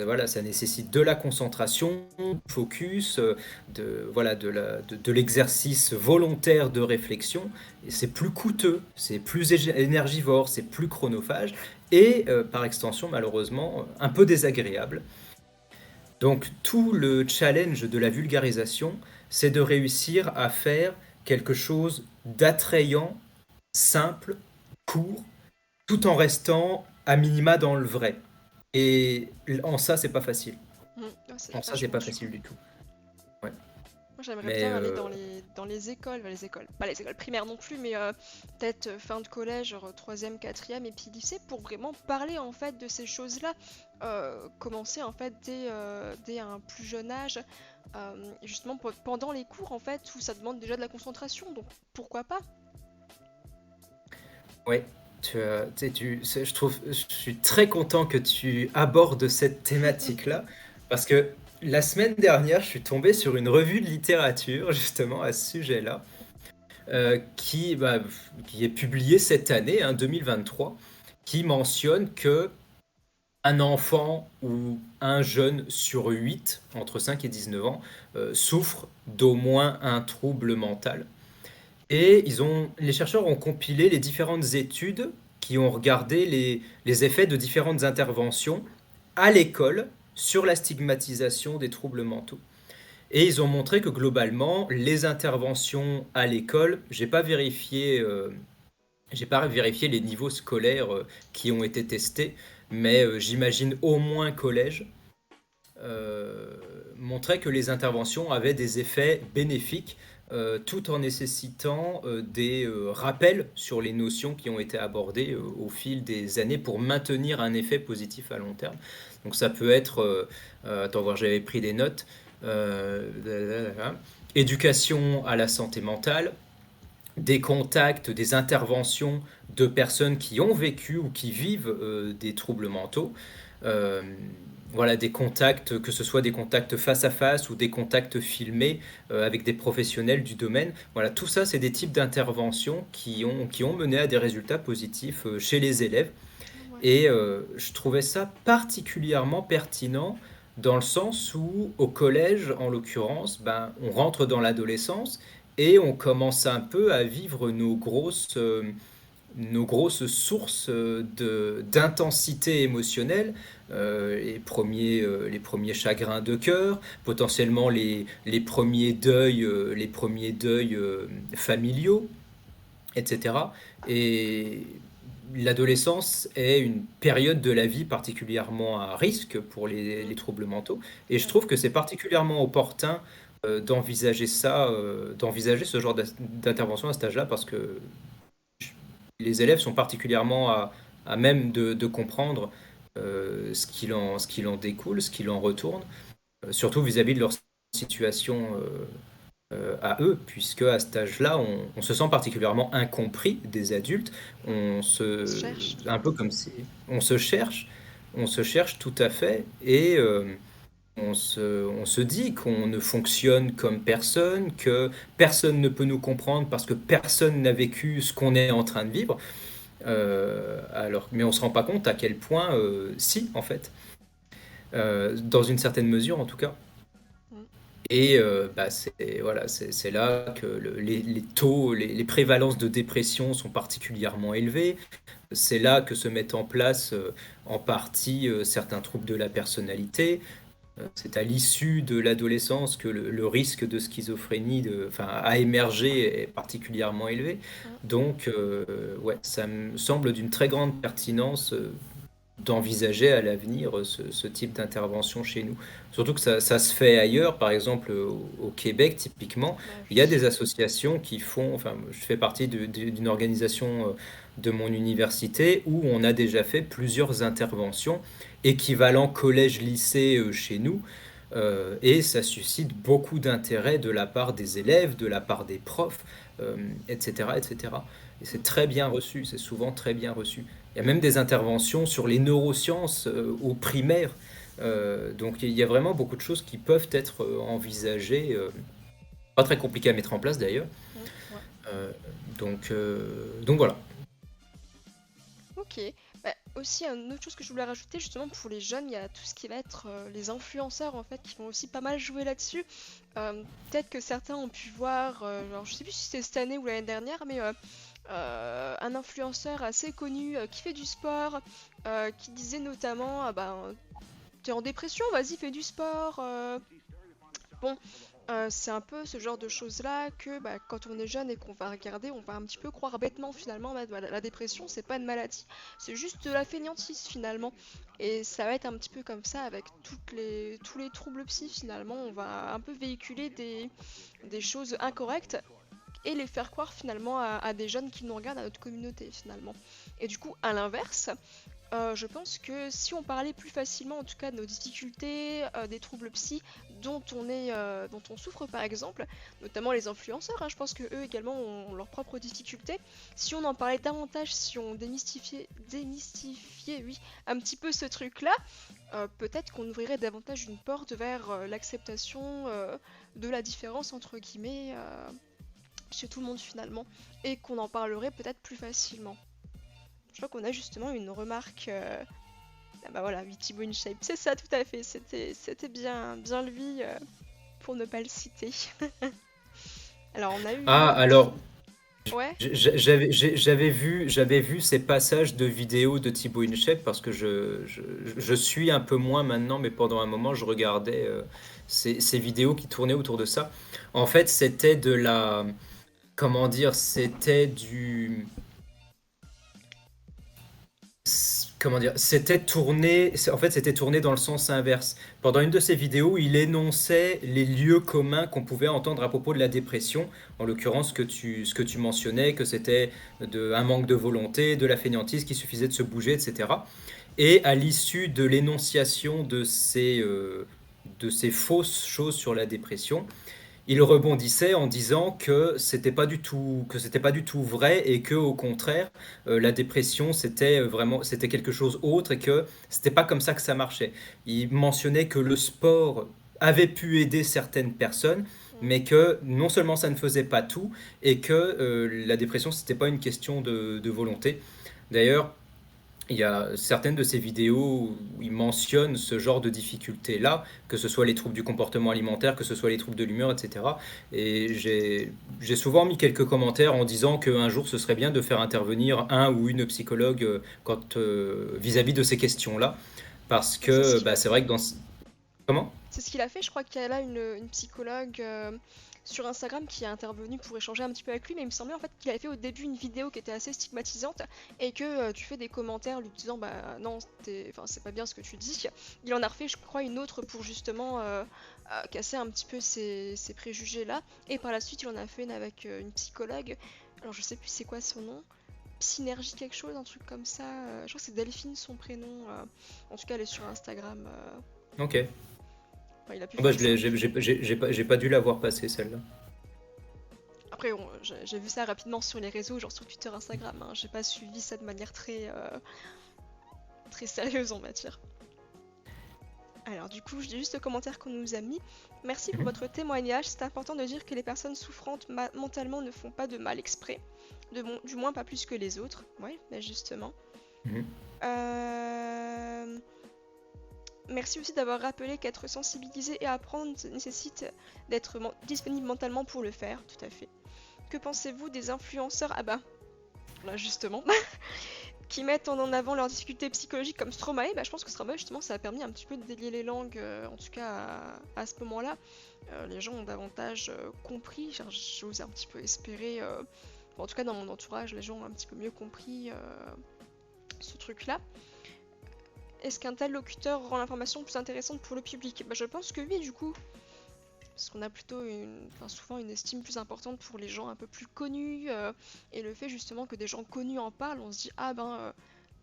voilà, ça nécessite de la concentration, du focus, voilà, de l'exercice volontaire de réflexion. Et c'est plus coûteux, c'est plus énergivore, c'est plus chronophage et par extension, malheureusement, un peu désagréable. Donc tout le challenge de la vulgarisation, c'est de réussir à faire quelque chose d'attrayant, simple, court, tout en restant à minima dans le vrai. Et en ça, c'est pas facile. Ah, En ça, c'est vachement pas sûr. facile du tout. Ouais. Moi, j'aimerais Mais bien aller dans les écoles, enfin, les écoles, pas les écoles primaires non plus, mais peut-être fin de collège, genre troisième, quatrième, et puis lycée, pour vraiment parler en fait de ces choses-là. Commencer en fait dès un plus jeune âge, justement pendant les cours en fait, où ça demande déjà de la concentration, donc pourquoi pas? ouais, je suis très content que tu abordes cette thématique-là, parce que la semaine dernière, je suis tombé sur une revue de littérature justement à ce sujet-là. Qui est publié cette année, hein, 2023, qui mentionne que un enfant ou un jeune sur 8 entre 5 et 19 ans, souffre d'au moins un trouble mental. Et les chercheurs ont compilé les différentes études qui ont regardé les effets de différentes interventions à l'école sur la stigmatisation des troubles mentaux. Et ils ont montré que globalement, les interventions à l'école, j'ai pas vérifié les niveaux scolaires qui ont été testés, mais j'imagine au moins collège, euh, montraient que les interventions avaient des effets bénéfiques, tout en nécessitant des rappels sur les notions qui ont été abordées au fil des années pour maintenir un effet positif à long terme. Donc ça peut être, attends voir, j'avais pris des notes, euh, éducation à la santé mentale, des contacts, des interventions de personnes qui ont vécu ou qui vivent des troubles mentaux. Euh, voilà, des contacts, que ce soit des contacts face à face ou des contacts filmés avec des professionnels du domaine. Voilà, tout ça, c'est des types d'interventions qui ont mené à des résultats positifs chez les élèves. Ouais. Et je trouvais ça particulièrement pertinent dans le sens où, au collège, en l'occurrence, ben, on rentre dans l'adolescence et on commence un peu à vivre nos grosses sources d'intensité émotionnelle, les premiers chagrins de cœur, potentiellement les premiers deuils familiaux, etc. Et l'adolescence est une période de la vie particulièrement à risque pour Mm. les troubles mentaux. Et je Ouais. trouve que c'est particulièrement opportun d'envisager ça, d'envisager ce genre d'intervention à cet âge-là, parce que les élèves sont particulièrement à même de comprendre ce qu'il en découle, ce qu'il en retourne, surtout vis-à-vis de leur situation à eux, puisque à cet âge-là, on se sent particulièrement incompris des adultes, On se cherche. un peu comme si on se cherche tout à fait, et on se dit qu'on ne fonctionne comme personne, que personne ne peut nous comprendre parce que personne n'a vécu ce qu'on est en train de vivre. Mais on se rend pas compte à quel point, si, en fait, dans une certaine mesure en tout cas. Mm. Et bah, c'est là que les taux, les prévalences de dépression sont particulièrement élevés. C'est là que se mettent en place en partie certains troubles de la personnalité. C'est à l'issue de l'adolescence que le risque de schizophrénie enfin, a émergé est particulièrement élevé. Mm. Donc, ouais, ça me semble d'une très grande pertinence d'envisager à l'avenir ce type d'intervention chez nous. Surtout que ça se fait ailleurs, par exemple au Québec typiquement, Bah il y a oui. des associations qui font, enfin je fais partie d'une organisation de mon université où on a déjà fait plusieurs interventions équivalent collège-lycée chez nous, et ça suscite beaucoup d'intérêt de la part des élèves, de la part des profs, etc., etc. Et Mm. c'est très bien reçu, c'est souvent très bien reçu. Il y a même des interventions sur les neurosciences au primaire. Donc il y a vraiment beaucoup de choses qui peuvent être envisagées. Pas très compliqué à mettre en place d'ailleurs. Mm. Ouais. Euh, donc voilà. Ok. Bah, aussi, une autre chose que je voulais rajouter, justement, pour les jeunes, il y a tout ce qui va être les influenceurs, en fait, qui vont aussi pas mal jouer là-dessus. Peut-être que certains ont pu voir, alors je sais plus si c'était cette année ou l'année dernière, mais un influenceur assez connu qui fait du sport, qui disait notamment, ah ben, t'es en dépression, vas-y, fais du sport. Bon, c'est un peu ce genre de choses-là que bah, quand on est jeune et qu'on va regarder, on va un petit peu croire bêtement finalement, bah, la dépression, c'est pas une maladie, c'est juste de la fainéantise finalement. Et ça va être un petit peu comme ça avec tous les troubles psy finalement, on va un peu véhiculer des choses incorrectes et les faire croire finalement à des jeunes qui nous regardent, à notre communauté finalement. Et du coup, à l'inverse, je pense que si on parlait plus facilement, en tout cas, de nos difficultés, des troubles psy dont on souffre par exemple, notamment les influenceurs, hein, je pense que eux également ont leurs propres difficultés. Si on en parlait davantage, si on démystifiait, oui, un petit peu ce truc-là, peut-être qu'on ouvrirait davantage une porte vers l'acceptation de la différence entre guillemets chez tout le monde finalement, et qu'on en parlerait peut-être plus facilement. Je crois qu'on a justement une remarque. Ah bah voilà, Thibaut InShape, c'est ça tout à fait. C'était bien lui pour ne pas le citer. Alors on a eu une Ah, autre. alors, Ouais, J'avais vu ces passages de vidéos de Thibaut InShape parce que je suis un peu moins maintenant, mais pendant un moment, je regardais ces vidéos qui tournaient autour de ça. En fait, c'était de la... Comment dire? C'était du... Comment dire? En fait, c'était tourné dans le sens inverse. Pendant une de ses vidéos, il énonçait les lieux communs qu'on pouvait entendre à propos de la dépression. En l'occurrence, ce que tu mentionnais, que c'était un manque de volonté, de la fainéantise, qu'il suffisait de se bouger, etc. Et à l'issue de l'énonciation de ces fausses choses sur la dépression, il rebondissait en disant que c'était pas du tout vrai et que au contraire la dépression c'était quelque chose autre et que c'était pas comme ça que ça marchait. Il mentionnait que le sport avait pu aider certaines personnes mm, mais que non seulement ça ne faisait pas tout et que la dépression c'était pas une question de volonté. D'ailleurs, il y a certaines de ces vidéos où il mentionne ce genre de difficultés-là, que ce soit les troubles du comportement alimentaire, que ce soit les troubles de l'humeur, etc. Et j'ai souvent mis quelques commentaires en disant qu'un jour ce serait bien de faire intervenir un ou une psychologue vis-à-vis de ces questions-là. Parce bah, c'est ce que qu'il bah, a c'est vrai fait. que Comment? C'est ce qu'il a fait, je crois qu'il y a là une psychologue sur Instagram qui est intervenue pour échanger un petit peu avec lui, mais il me semblait en fait qu'il avait fait au début une vidéo qui était assez stigmatisante et que tu fais des commentaires lui disant bah non, enfin, c'est pas bien ce que tu dis. Il en a refait, je crois, une autre pour justement casser un petit peu ces préjugés-là. Et par la suite, il en a fait une avec une psychologue. Alors je sais plus c'est quoi son nom. Synergie quelque chose, un truc comme ça. Je crois que c'est Delphine son prénom. En tout cas, elle est sur Instagram. Ok. Enfin, il a pu Bah, faire ça. j'ai pas dû la voir passer celle-là. Après, j'ai vu ça rapidement sur les réseaux, genre sur Twitter, Instagram, hein. J'ai pas suivi ça de manière très sérieuse, on va dire. Alors, du coup, j'ai juste le commentaire qu'on nous a mis. Merci pour Mhm. votre témoignage. C'est important de dire que les personnes souffrantes mentalement ne font pas de mal exprès. Du moins, pas plus que les autres. Ouais, mais justement. Mhm. Euh, Merci aussi d'avoir rappelé qu'être sensibilisé et apprendre nécessite d'être disponible mentalement pour le faire. Tout à fait. Que pensez-vous des influenceurs? Ah bah, là justement, qui mettent en avant leurs difficultés psychologiques comme Stromae. Bah, je pense que Stromae, justement, ça a permis un petit peu de délier les langues, en tout cas à ce moment-là. Les gens ont davantage compris, j'ose un petit peu espérer, bon, en tout cas dans mon entourage, les gens ont un petit peu mieux compris ce truc-là. Est-ce qu'un tel locuteur rend l'information plus intéressante pour le public? Bah, je pense que oui, du coup. Parce qu'on a plutôt enfin, souvent une estime plus importante pour les gens un peu plus connus. Et le fait justement que des gens connus en parlent, on se dit, ah ben,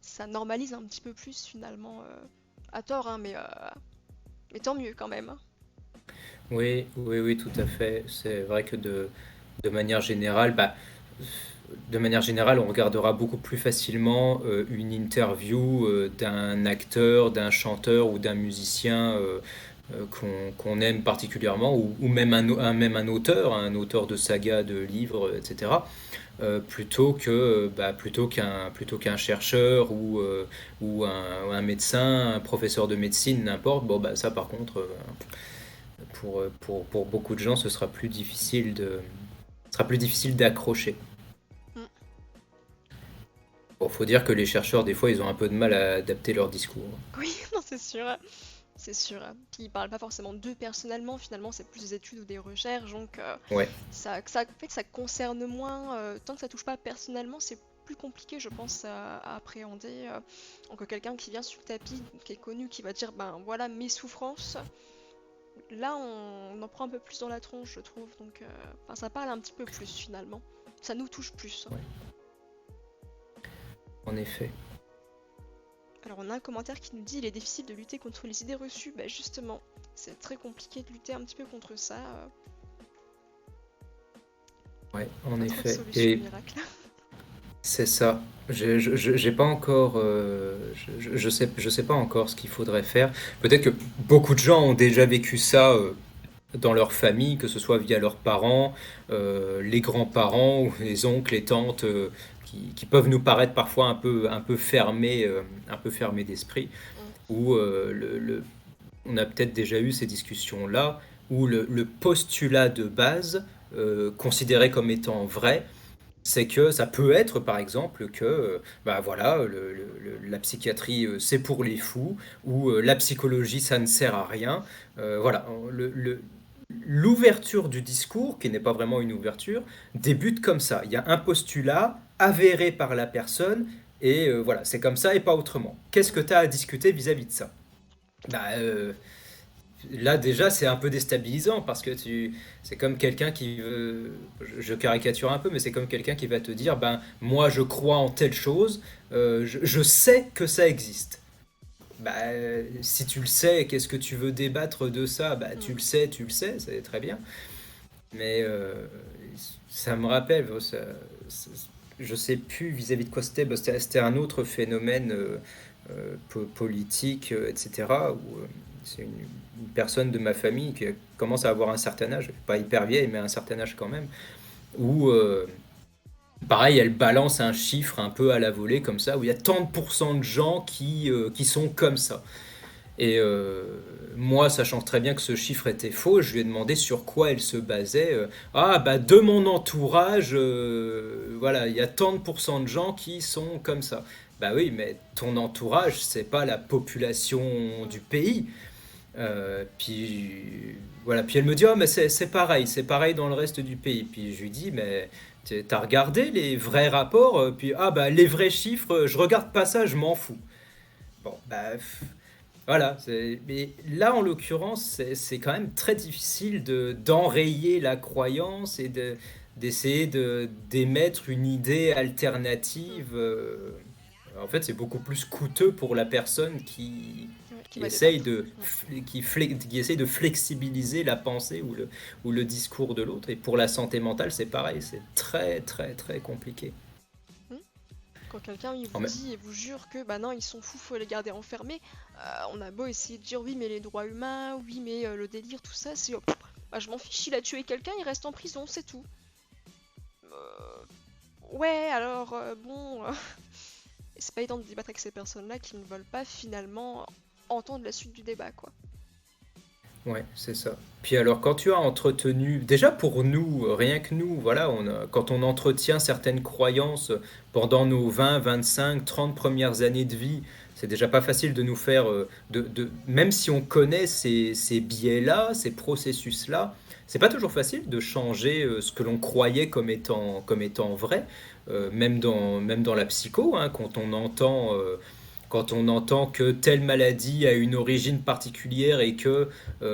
ça normalise un petit peu plus finalement. À tort, hein, mais tant mieux quand même, hein. Oui, oui, oui, tout à fait. C'est vrai que de manière générale, on regardera beaucoup plus facilement une interview d'un acteur, d'un chanteur ou d'un musicien qu'on aime particulièrement, ou même même un auteur de saga, de livres, etc. Plutôt qu'un chercheur ou un médecin, un professeur de médecine, n'importe. Bon, bah, ça, par contre, pour beaucoup de gens, ce sera plus difficile d'accrocher. Mm. Bon, faut dire que les chercheurs, des fois, ils ont un peu de mal à adapter leur discours. Oui, non, c'est sûr. C'est sûr. Puis ils parlent pas forcément d'eux personnellement, finalement c'est plus des études ou des recherches, donc Ouais, ça fait que ça concerne moins, tant que ça touche pas personnellement, c'est plus compliqué je pense à appréhender. Donc quelqu'un qui vient sur le tapis, qui est connu, qui va dire ben voilà mes souffrances, là on en prend un peu plus dans la tronche je trouve, donc enfin, ça parle un petit peu plus finalement, ça nous touche plus. ouais, en effet. Alors on a un commentaire qui nous dit il est difficile de lutter contre les idées reçues, bah justement, c'est très compliqué de lutter un petit peu contre ça. Ouais, en Pas trop de effet. solutions Et miracles. c'est ça. J'ai pas encore, je sais pas encore ce qu'il faudrait faire. Peut-être que beaucoup de gens ont déjà vécu ça dans leur famille, que ce soit via leurs parents, les grands-parents ou les oncles, les tantes, qui peuvent nous paraître parfois un peu fermés d'esprit, Mm. où on a peut-être déjà eu ces discussions-là, où le postulat de base, considéré comme étant vrai, c'est que ça peut être, par exemple, que bah voilà, la psychiatrie, c'est pour les fous, ou la psychologie, ça ne sert à rien. Voilà, l'ouverture du discours, qui n'est pas vraiment une ouverture, débute comme ça. Il y a un postulat avéré par la personne, et voilà, c'est comme ça et pas autrement. Qu'est-ce que tu as à discuter vis-à-vis de ça? Bah, là déjà c'est un peu déstabilisant parce que c'est comme quelqu'un qui veut, je caricature un peu, mais c'est comme quelqu'un qui va te dire, ben moi je crois en telle chose, je sais que ça existe. Bah, si tu le sais, qu'est-ce que tu veux débattre de ça? Bah Mm. tu le sais, c'est très bien. Mais ça me rappelle, ça- je sais plus vis-à-vis de quoi c'était, bah, c'était un autre phénomène politique, etc. Où c'est une personne de ma famille qui commence à avoir un certain âge, pas hyper vieille, mais un certain âge quand même, où pareil, elle balance un chiffre un peu à la volée comme ça, où il y a tant de pourcents de gens qui sont comme ça. Et moi, sachant très bien que ce chiffre était faux, je lui ai demandé sur quoi elle se basait. Ah, bah de mon entourage, voilà, il y a tant de pourcents de gens qui sont comme ça. Bah oui, mais ton entourage, c'est pas la population Mm. du pays. Puis voilà, puis elle me dit, ah, mais c'est pareil dans le reste du pays. Puis je lui dis, mais t'as regardé les vrais rapports? Puis ah, bah les vrais chiffres, je regarde pas ça, je m'en fous. Bon, bah. Voilà, mais là en l'occurrence, c'est quand même très difficile d'enrayer la croyance et d'essayer d'émettre une idée Mm. alternative. En fait, c'est beaucoup plus coûteux pour la personne Ouais, qui qui va essaye débattre. Mm. qui essaye de flexibiliser la pensée ou le discours de l'autre. Et pour la santé mentale, c'est pareil, c'est très très très compliqué. Mm. Quand quelqu'un il En vous même- dit et vous jure que bah non ils sont fous, faut les garder enfermés, on a beau essayer de dire oui mais les droits humains, oui mais le délire tout ça, c'est bah je m'en fiche, il a tué quelqu'un, il reste en prison, c'est tout. Euh, ouais alors bon, c'est pas évident de débattre avec ces personnes-là qui ne veulent pas finalement entendre la suite du débat quoi. Ouais, c'est ça. Puis alors, quand tu as entretenu, déjà pour nous, rien que nous, voilà, quand on entretient certaines croyances pendant nos 20, 25, 30 premières années de vie, c'est déjà pas facile de nous faire, même si on connaît ces biais-là, ces processus-là, c'est pas toujours facile de changer ce que l'on croyait comme étant vrai, Mm. même dans la psycho, hein, quand on entend que telle maladie a une origine particulière et que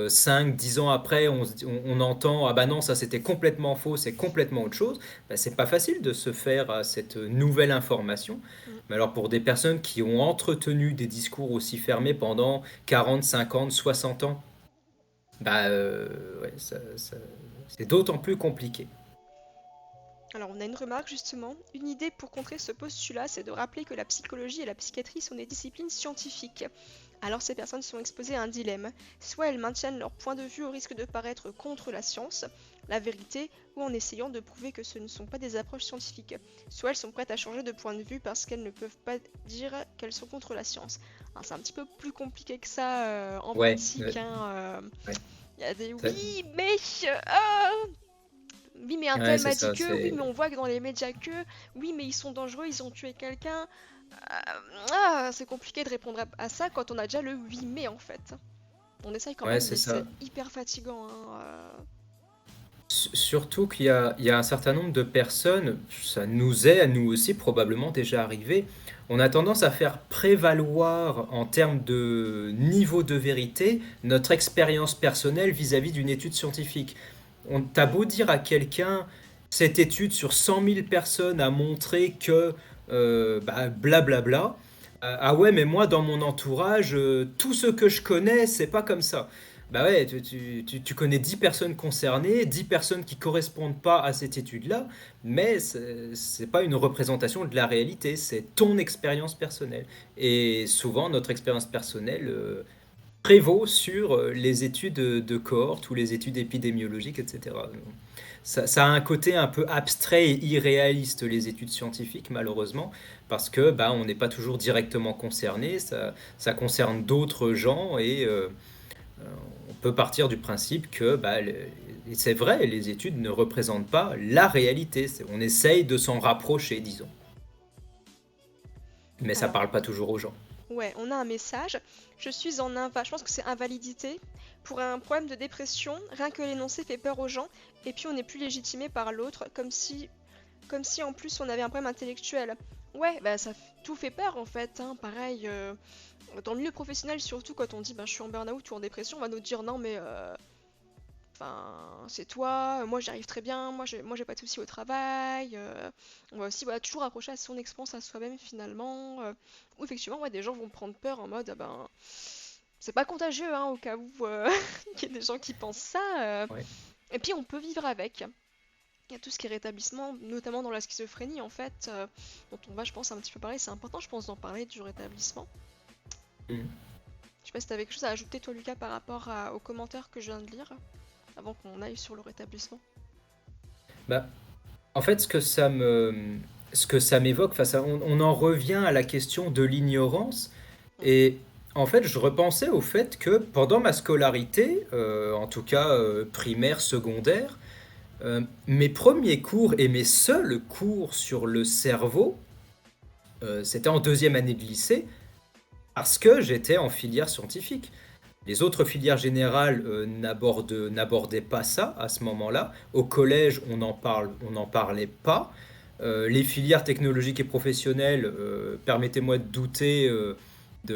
5, 10 ans après, on entend ah bah non, ça c'était complètement faux, c'est complètement autre chose, bah, c'est pas facile de se faire à cette nouvelle information. Mm. Mais alors pour des personnes qui ont entretenu des discours aussi fermés pendant 40, 50, 60 ans, bah ouais, c'est d'autant plus compliqué. Alors on a une remarque justement. Une idée pour contrer ce postulat, c'est de rappeler que la psychologie et la psychiatrie sont des disciplines scientifiques. Alors ces personnes sont exposées à un dilemme. Soit elles maintiennent leur point de vue au risque de paraître contre la science, la vérité, ou en essayant de prouver que ce ne sont pas des approches scientifiques. Soit elles sont prêtes à changer de point de vue parce qu'elles ne peuvent pas dire qu'elles sont contre la science. Alors c'est un petit peu plus compliqué que ça en Ouais, pratique, hein. ouais, Il y a des ça- oui, mais oui, mais un ouais, tel c'est m'a dit ça, que, oui, c'est mais on voit que dans les médias que, oui, mais ils sont dangereux, ils ont tué quelqu'un. C'est compliqué de répondre à ça quand on a déjà le oui, mais en fait. On essaye quand ouais, même, c'est mais c'est ça. hyper fatigant, hein. Surtout il y a un certain nombre de personnes, ça nous est à nous aussi probablement déjà arrivé, on a tendance à faire prévaloir en termes de niveau de vérité notre expérience personnelle vis-à-vis d'une étude scientifique. T'as beau dire à quelqu'un, cette étude sur 100 000 personnes a montré que bah, blablabla, ah ouais, mais moi dans mon entourage, tout ce que je connais, c'est pas comme ça. Bah ouais, tu connais 10 personnes concernées, 10 personnes qui correspondent pas à cette étude-là, mais c'est pas une représentation de la réalité, c'est ton expérience personnelle. Et souvent, notre expérience personnelle prévaut sur les études de cohorte ou les études épidémiologiques, etc. Ça a un côté un peu abstrait et irréaliste, les études scientifiques, malheureusement, parce que bah, on n'est pas toujours directement concerné, ça concerne d'autres gens et on peut partir du principe que bah, et c'est vrai, les études ne représentent pas la réalité. On essaye de s'en rapprocher, disons. Mais ça Alors, parle pas toujours aux gens. ouais, on a un message. Je pense que c'est invalidité. Pour un problème de dépression, rien que l'énoncé fait peur aux gens, et puis on n'est plus légitimé par l'autre, comme si en plus on avait un problème intellectuel. Ouais, bah tout fait peur en fait, hein. Pareil, dans le milieu professionnel, surtout quand on dit bah, je suis en burn-out ou en dépression, on va nous dire non mais enfin, c'est toi, moi j'y arrive très bien, moi j'ai pas de soucis au travail. On va aussi voilà, toujours accrocher à son expérience à soi-même finalement. Ou effectivement, ouais, des gens vont prendre peur en mode, ah ben, c'est pas contagieux, hein, au cas où il y a des gens qui pensent ça. Ouais. Et puis on peut vivre avec. Il y a tout ce qui est rétablissement, notamment dans la schizophrénie en fait, dont on va, je pense, un petit peu parler. C'est important, je pense, d'en parler du rétablissement. Mhm. Je sais pas si t'avais quelque chose à ajouter, toi, Lucas, par rapport aux commentaires que je viens de lire, avant qu'on aille sur le rétablissement. Bah, en fait, ce que ça m'évoque, enfin, on en revient à la question de l'ignorance. Mm. Et en fait, je repensais au fait que pendant ma scolarité, en tout cas primaire, secondaire, mes premiers cours et mes seuls cours sur le cerveau, c'était en deuxième année de lycée, parce que j'étais en filière scientifique. Les autres filières générales n'abordaient pas ça à ce moment-là. Au collège, on n'en parlait pas. Les filières technologiques et professionnelles, permettez-moi de douter de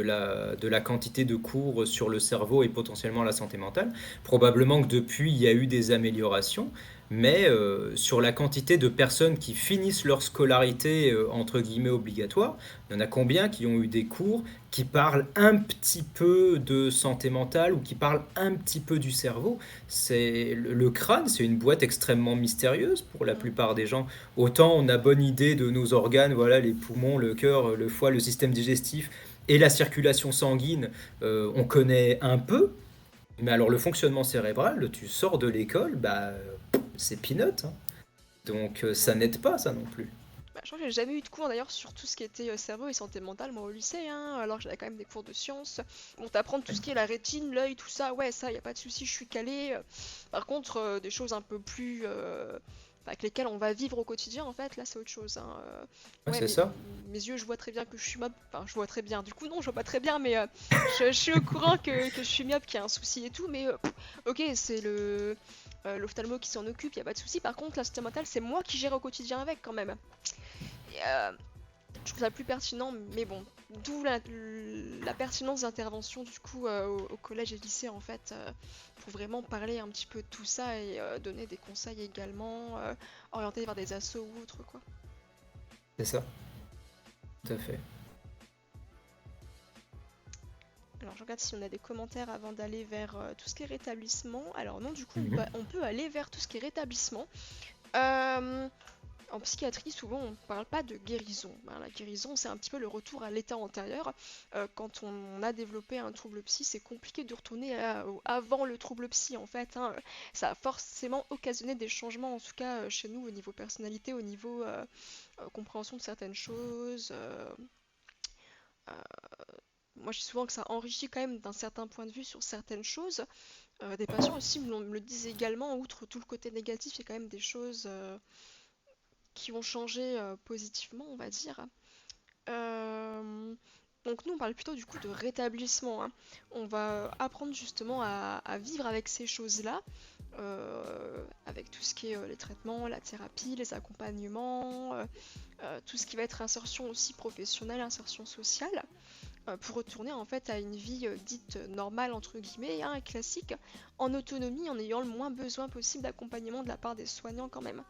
la quantité de cours sur le cerveau et potentiellement la santé mentale. Probablement que depuis, il y a eu des améliorations, mais sur la quantité de personnes qui finissent leur scolarité entre guillemets obligatoire, il y en a combien qui ont eu des cours qui parlent un petit peu de santé mentale ou qui parlent un petit peu du cerveau. C'est le crâne, c'est une boîte extrêmement mystérieuse pour la Mm. plupart des gens. Autant on a bonne idée de nos organes, voilà, les poumons, le cœur, le foie, le système digestif et la circulation sanguine, on connaît un peu. Mais alors le fonctionnement cérébral, tu sors de l'école, bah c'est peanut, hein. Donc ça Ouais. n'aide pas ça non plus. Bah, je crois que j'ai jamais eu de cours d'ailleurs sur tout ce qui était cerveau et santé mentale, moi au lycée, hein, alors que j'avais quand même des cours de sciences. Bon, t'apprends tout ce qui est la rétine, l'œil, tout ça, ouais, ça, y a pas de souci, je suis calée. Par contre, des choses un peu plus, avec lesquelles on va vivre au quotidien, en fait, là, c'est autre chose, hein. Ouais, Ouais, c'est ça. mes yeux, je vois très bien que je suis myope. Enfin, je vois très bien. Du coup, non, je vois pas très bien, mais je suis au courant que je suis myope, qu'il y a un souci et tout. Mais ok, c'est le l'ophtalmo qui s'en occupe, y a pas de souci. Par contre, la santé mentale, c'est moi qui gère au quotidien avec, quand même. Et, je trouve ça plus pertinent, mais bon, d'où la pertinence d'intervention du coup au collège et lycée en fait, pour vraiment parler un petit peu de tout ça et donner des conseils également, orientés vers des assos ou autres quoi. C'est ça, tout à fait. Alors je regarde si on a des commentaires avant d'aller vers tout ce qui est rétablissement. Alors non, du coup Mhm. on peut aller vers tout ce qui est rétablissement. Euh, En psychiatrie, souvent, on ne parle pas de guérison. Ben, la guérison, c'est un petit peu le retour à l'état antérieur. Quand on a développé un trouble psy, c'est compliqué de retourner avant le trouble psy, en fait, hein. Ça a forcément occasionné des changements, en tout cas chez nous, au niveau personnalité, au niveau compréhension de certaines choses. Euh, Moi, je dis souvent que ça enrichit quand même d'un certain point de vue sur certaines choses. Des patients aussi me le disent également, outre tout le côté négatif, il y a quand même des choses qui ont changé positivement, on va dire. Euh, donc nous, on parle plutôt du coup de rétablissement, hein. On va apprendre justement à vivre avec ces choses-là, avec tout ce qui est les traitements, la thérapie, les accompagnements, tout ce qui va être insertion aussi professionnelle, insertion sociale, pour retourner en fait à une vie dite normale entre guillemets, hein, classique, en autonomie, en ayant le moins besoin possible d'accompagnement de la part des soignants quand même.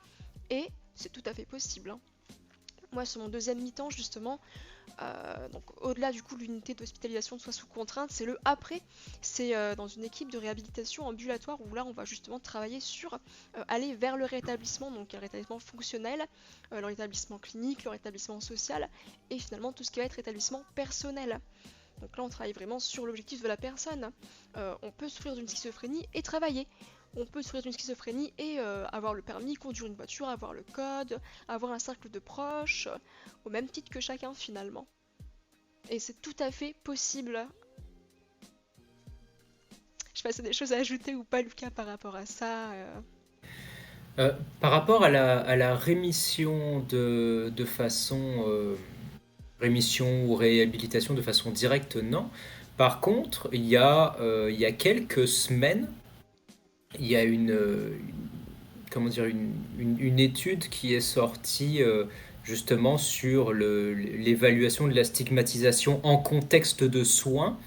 Et c'est tout à fait possible, hein. Moi, sur mon deuxième mi-temps, justement, donc au-delà du coup de l'unité d'hospitalisation soit sous contrainte, c'est le après. C'est dans une équipe de réhabilitation ambulatoire où là, on va justement travailler sur aller vers le rétablissement, donc un rétablissement fonctionnel, le rétablissement clinique, le rétablissement social, et finalement tout ce qui va être rétablissement personnel. Donc là, on travaille vraiment sur l'objectif de la personne. On peut souffrir d'une schizophrénie et travailler. On peut souffrir d'une schizophrénie et avoir le permis, conduire une voiture, avoir le code, avoir un cercle de proches, au même titre que chacun finalement. Et c'est tout à fait possible. sais pas si t'as des choses à ajouter ou pas, Lucas, par rapport à ça. Par rapport à la rémission de façon rémission ou réhabilitation de façon directe, non. Par contre, il y a quelques semaines, il y a comment dire, une étude qui est sortie justement sur l'évaluation de la stigmatisation en contexte de soins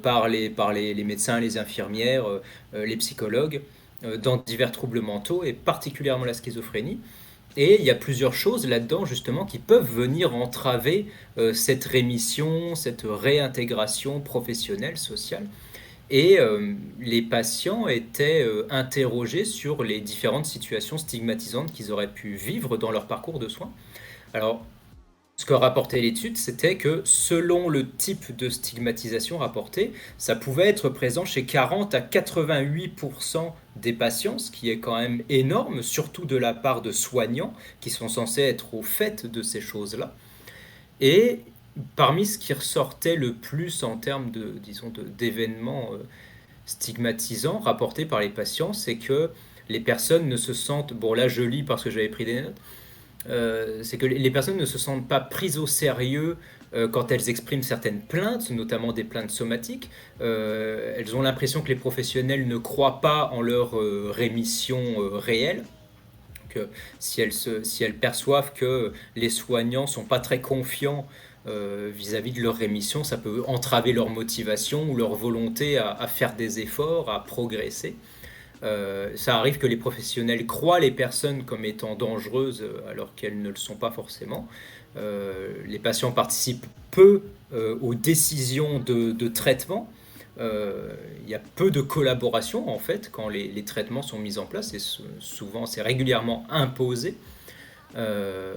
par les médecins, les infirmières, les psychologues, dans divers troubles mentaux et particulièrement la schizophrénie. Et il y a plusieurs choses là-dedans justement qui peuvent venir entraver cette rémission, cette réintégration professionnelle, sociale. Et les patients étaient interrogés sur les différentes situations stigmatisantes qu'ils auraient pu vivre dans leur parcours de soins. Alors, ce que rapportait l'étude, c'était que selon le type de stigmatisation rapportée, ça pouvait être présent chez 40 à 88% des patients, ce qui est quand même énorme, surtout de la part de soignants qui sont censés être au fait de ces choses-là. Et parmi ce qui ressortait le plus en termes de, disons, d'événements stigmatisants rapportés par les patients, c'est que les personnes ne se sentent, bon là je lis parce que j'avais pris des notes, c'est que les personnes ne se sentent pas prises au sérieux quand elles expriment certaines plaintes, notamment des plaintes somatiques. Elles ont l'impression que les professionnels ne croient pas en leur rémission réelle. Que si elles perçoivent que les soignants ne sont pas très confiants vis-à-vis de leur rémission, ça peut entraver leur motivation ou leur volonté à faire des efforts, à progresser. Ça arrive que les professionnels croient les personnes comme étant dangereuses alors qu'elles ne le sont pas forcément. Les patients participent peu aux décisions de traitement. Il y a peu de collaboration en fait quand les traitements sont mis en place et souvent c'est régulièrement imposé. Euh,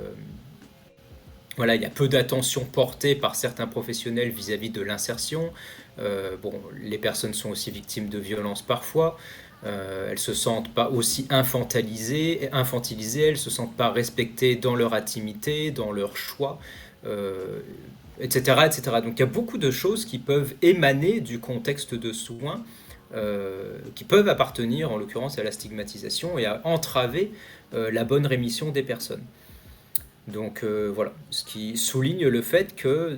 voilà, il y a peu d'attention portée par certains professionnels vis-à-vis de l'insertion. Bon, les personnes sont aussi victimes de violences parfois. Elles se sentent pas aussi infantilisées, elles se sentent pas respectées dans leur intimité, dans leur choix, euh, etc., etc. Donc il y a beaucoup de choses qui peuvent émaner du contexte de soins, qui peuvent appartenir en l'occurrence à la stigmatisation et à entraver la bonne rémission des personnes. Donc voilà, ce qui souligne le fait que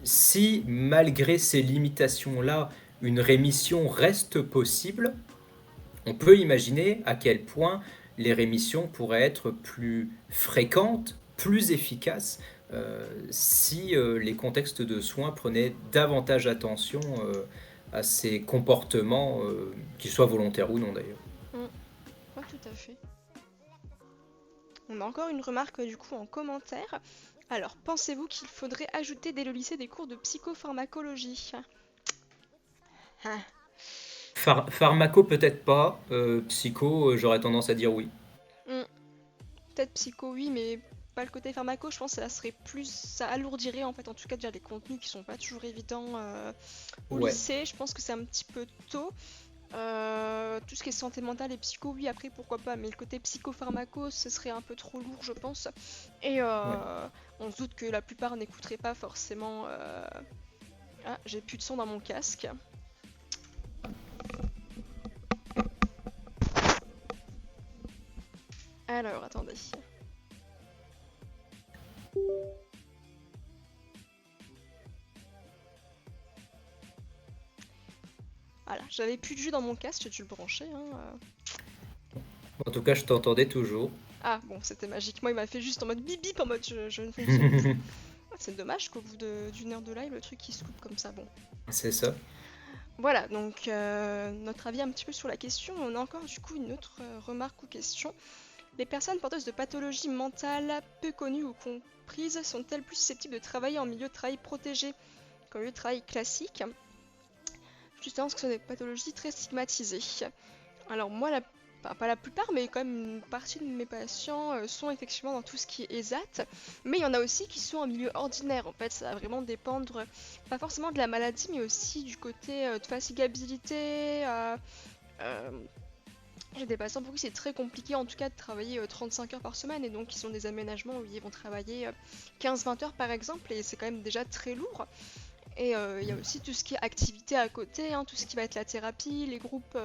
si malgré ces limitations-là, une rémission reste possible, on peut imaginer à quel point les rémissions pourraient être plus fréquentes, plus efficaces, si les contextes de soins prenaient davantage attention à ces comportements, qu'ils soient volontaires ou non d'ailleurs. Mm. Ouais, tout à fait. On a encore une remarque du coup en commentaire. Alors, pensez-vous qu'il faudrait ajouter dès le lycée des cours de psychopharmacologie? Ah. Pharmaco peut-être pas, psycho j'aurais tendance à dire oui. Hmm, peut-être psycho, oui, mais pas le côté pharmaco. Je pense que ça serait plus, ça alourdirait en fait, en tout cas déjà les contenus qui sont pas toujours évidents au Ouais. lycée. Je pense que c'est un petit peu tôt. Tout ce qui est santé mentale et psycho, oui, après pourquoi pas, mais le côté psychopharmaco, ce serait un peu trop lourd, je pense. Et Ouais. on se doute que la plupart n'écouteraient pas forcément. Ah, j'ai plus de son dans mon casque. Alors, attendez. Voilà, j'avais plus de jus dans mon casque, j'ai dû le brancher. Hein. En tout cas, je t'entendais toujours. Ah, bon, c'était magique. Moi, il m'a fait juste en mode bip bip, en mode je ne fonctionne plus. Ah, c'est dommage qu'au bout d'une heure de live, le truc il se coupe comme ça. Bon. C'est ça. Voilà, donc notre avis un petit peu sur la question. On a encore du coup une autre remarque ou question. Les personnes porteuses de pathologies mentales peu connues ou comprises sont-elles plus susceptibles de travailler en milieu de travail protégé qu'en milieu de travail classique? Justement, parce que ce sont des pathologies très stigmatisées. Alors moi, pas la plupart, mais quand même une partie de mes patients sont effectivement dans tout ce qui est ESAT, mais il y en a aussi qui sont en milieu ordinaire. En fait, ça va vraiment dépendre, pas forcément de la maladie, mais aussi du côté de fatigabilité. Euh, j'ai des patients pour qui c'est très compliqué en tout cas de travailler 35 heures par semaine et donc ils ont des aménagements où ils vont travailler 15-20 heures par exemple et c'est quand même déjà très lourd. Et il y a aussi tout ce qui est activité à côté, hein, tout ce qui va être la thérapie, les groupes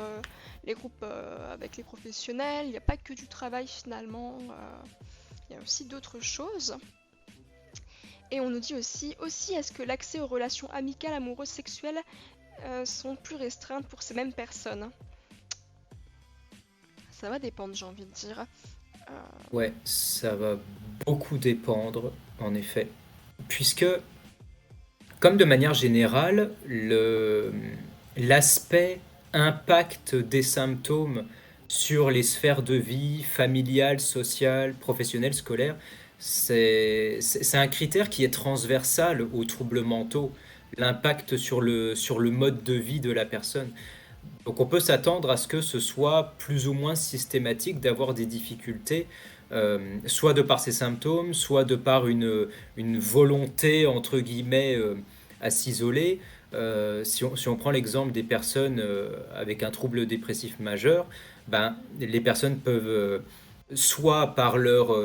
avec les professionnels. Il n'y a pas que du travail finalement, il y a aussi d'autres choses. Et on nous dit aussi est-ce que l'accès aux relations amicales, amoureuses, sexuelles sont plus restreintes pour ces mêmes personnes? Ça va dépendre, j'ai envie de dire. Euh, Ouais, ça va beaucoup dépendre, en effet. Puisque, comme de manière générale, l'aspect impact des symptômes sur les sphères de vie familiale, sociale, professionnelle, scolaire, c'est un critère qui est transversal aux troubles mentaux, l'impact sur le mode de vie de la personne. Donc on peut s'attendre à ce que ce soit plus ou moins systématique d'avoir des difficultés, soit de par ces symptômes, soit de par une volonté, entre guillemets, à s'isoler. Si on prend l'exemple des personnes avec un trouble dépressif majeur, ben, les personnes peuvent, soit par leur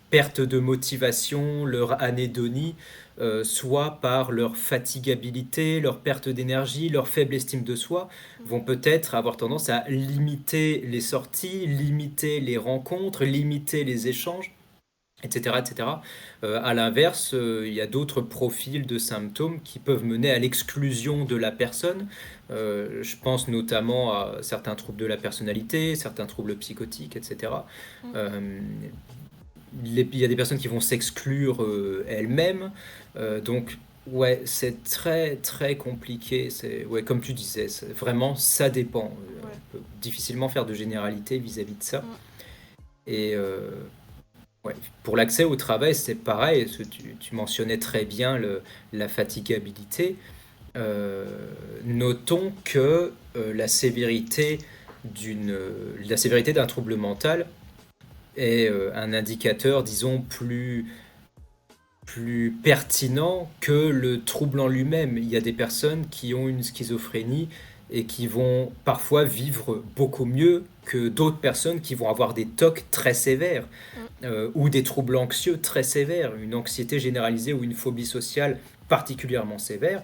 perte de motivation, leur anédonie, soit par leur fatigabilité, leur perte d'énergie, leur faible estime de soi, vont peut-être avoir tendance à limiter les sorties, limiter les rencontres, limiter les échanges, etc., etc. À l'inverse, il y a d'autres profils de symptômes qui peuvent mener à l'exclusion de la personne. Je pense notamment à certains troubles de la personnalité, certains troubles psychotiques, etc. mm, Euh, il y a des personnes qui vont s'exclure elles-mêmes. Donc, ouais, c'est très très compliqué. Ouais, comme tu disais, vraiment, ça dépend. ouais. On peut difficilement faire de généralité vis-à-vis de ça. Mm, Et ouais, pour l'accès au travail, c'est pareil. Tu mentionnais très bien la fatigabilité. Euh, Notons que la sévérité d'un trouble mental est un indicateur, disons, plus pertinent que le trouble en lui-même. Il y a des personnes qui ont une schizophrénie et qui vont parfois vivre beaucoup mieux que d'autres personnes qui vont avoir des TOC très sévères mm, ou des troubles anxieux très sévères, une anxiété généralisée ou une phobie sociale particulièrement sévère,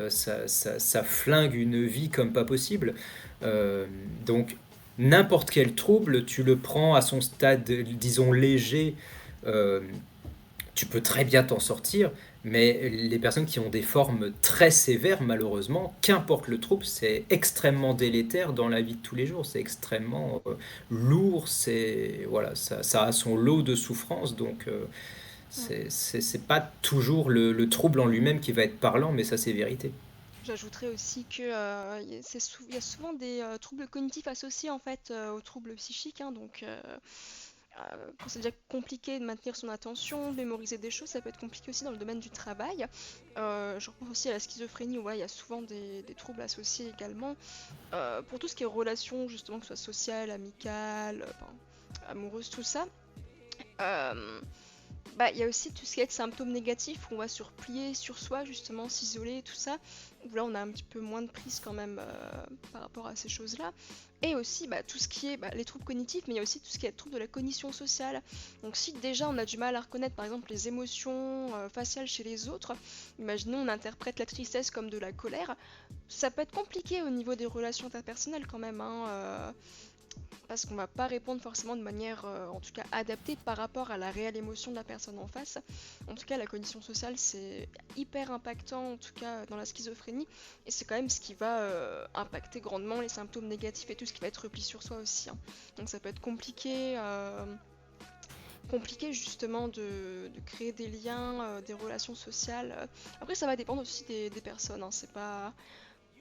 ça flingue une vie comme pas possible. Euh, donc n'importe quel trouble, tu le prends à son stade, disons, léger, euh, tu peux très bien t'en sortir, mais les personnes qui ont des formes très sévères, malheureusement, qu'importe le trouble, c'est extrêmement délétère dans la vie de tous les jours, c'est extrêmement lourd, voilà, ça a son lot de souffrances, donc mm. c'est pas toujours le trouble en lui-même qui va être parlant, mais ça c'est vérité. J'ajouterais aussi que il y a souvent des troubles cognitifs associés en fait aux troubles psychiques, hein, donc quand c'est déjà compliqué de maintenir son attention, de mémoriser des choses, ça peut être compliqué aussi dans le domaine du travail. Je repense aussi à la schizophrénie, où ouais, il y a souvent des troubles associés également. Pour tout ce qui est relations, justement, que ce soit sociales, amicales, enfin, amoureuses, tout ça. Euh, Bah, il y a aussi tout ce qui est symptômes négatifs où on va se replier sur soi, justement, s'isoler, tout ça. Où là, on a un petit peu moins de prise quand même par rapport à ces choses-là. Et aussi bah, tout ce qui est les troubles cognitifs, mais il y a aussi tout ce qui est troubles de la cognition sociale. Donc si déjà on a du mal à reconnaître par exemple les émotions faciales chez les autres, imaginons on interprète la tristesse comme de la colère, ça peut être compliqué au niveau des relations interpersonnelles quand même, hein, parce qu'on va pas répondre forcément de manière, en tout cas adaptée par rapport à la réelle émotion de la personne en face. En tout cas, la cognition sociale, c'est hyper impactant, en tout cas dans la schizophrénie, et c'est quand même ce qui va impacter grandement les symptômes négatifs et tout ce qui va être repli sur soi aussi, hein. Donc ça peut être compliqué justement de créer des liens, des relations sociales. Après, ça va dépendre aussi des personnes, hein. C'est pas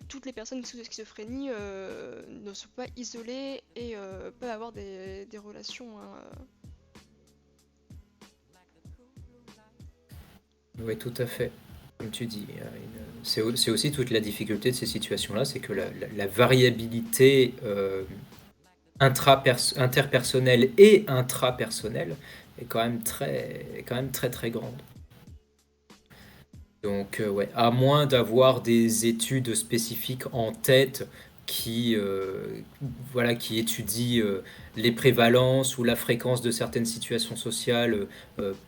toutes les personnes sous schizophrénie ne sont pas isolées et peuvent avoir des relations, hein. Oui, tout à fait. Comme tu dis, c'est aussi toute la difficulté de ces situations-là, c'est que la variabilité interpersonnelle et intrapersonnelle est quand même très très grande. Donc, ouais, à moins d'avoir des études spécifiques en tête qui, voilà, qui étudie les prévalences ou la fréquence de certaines situations sociales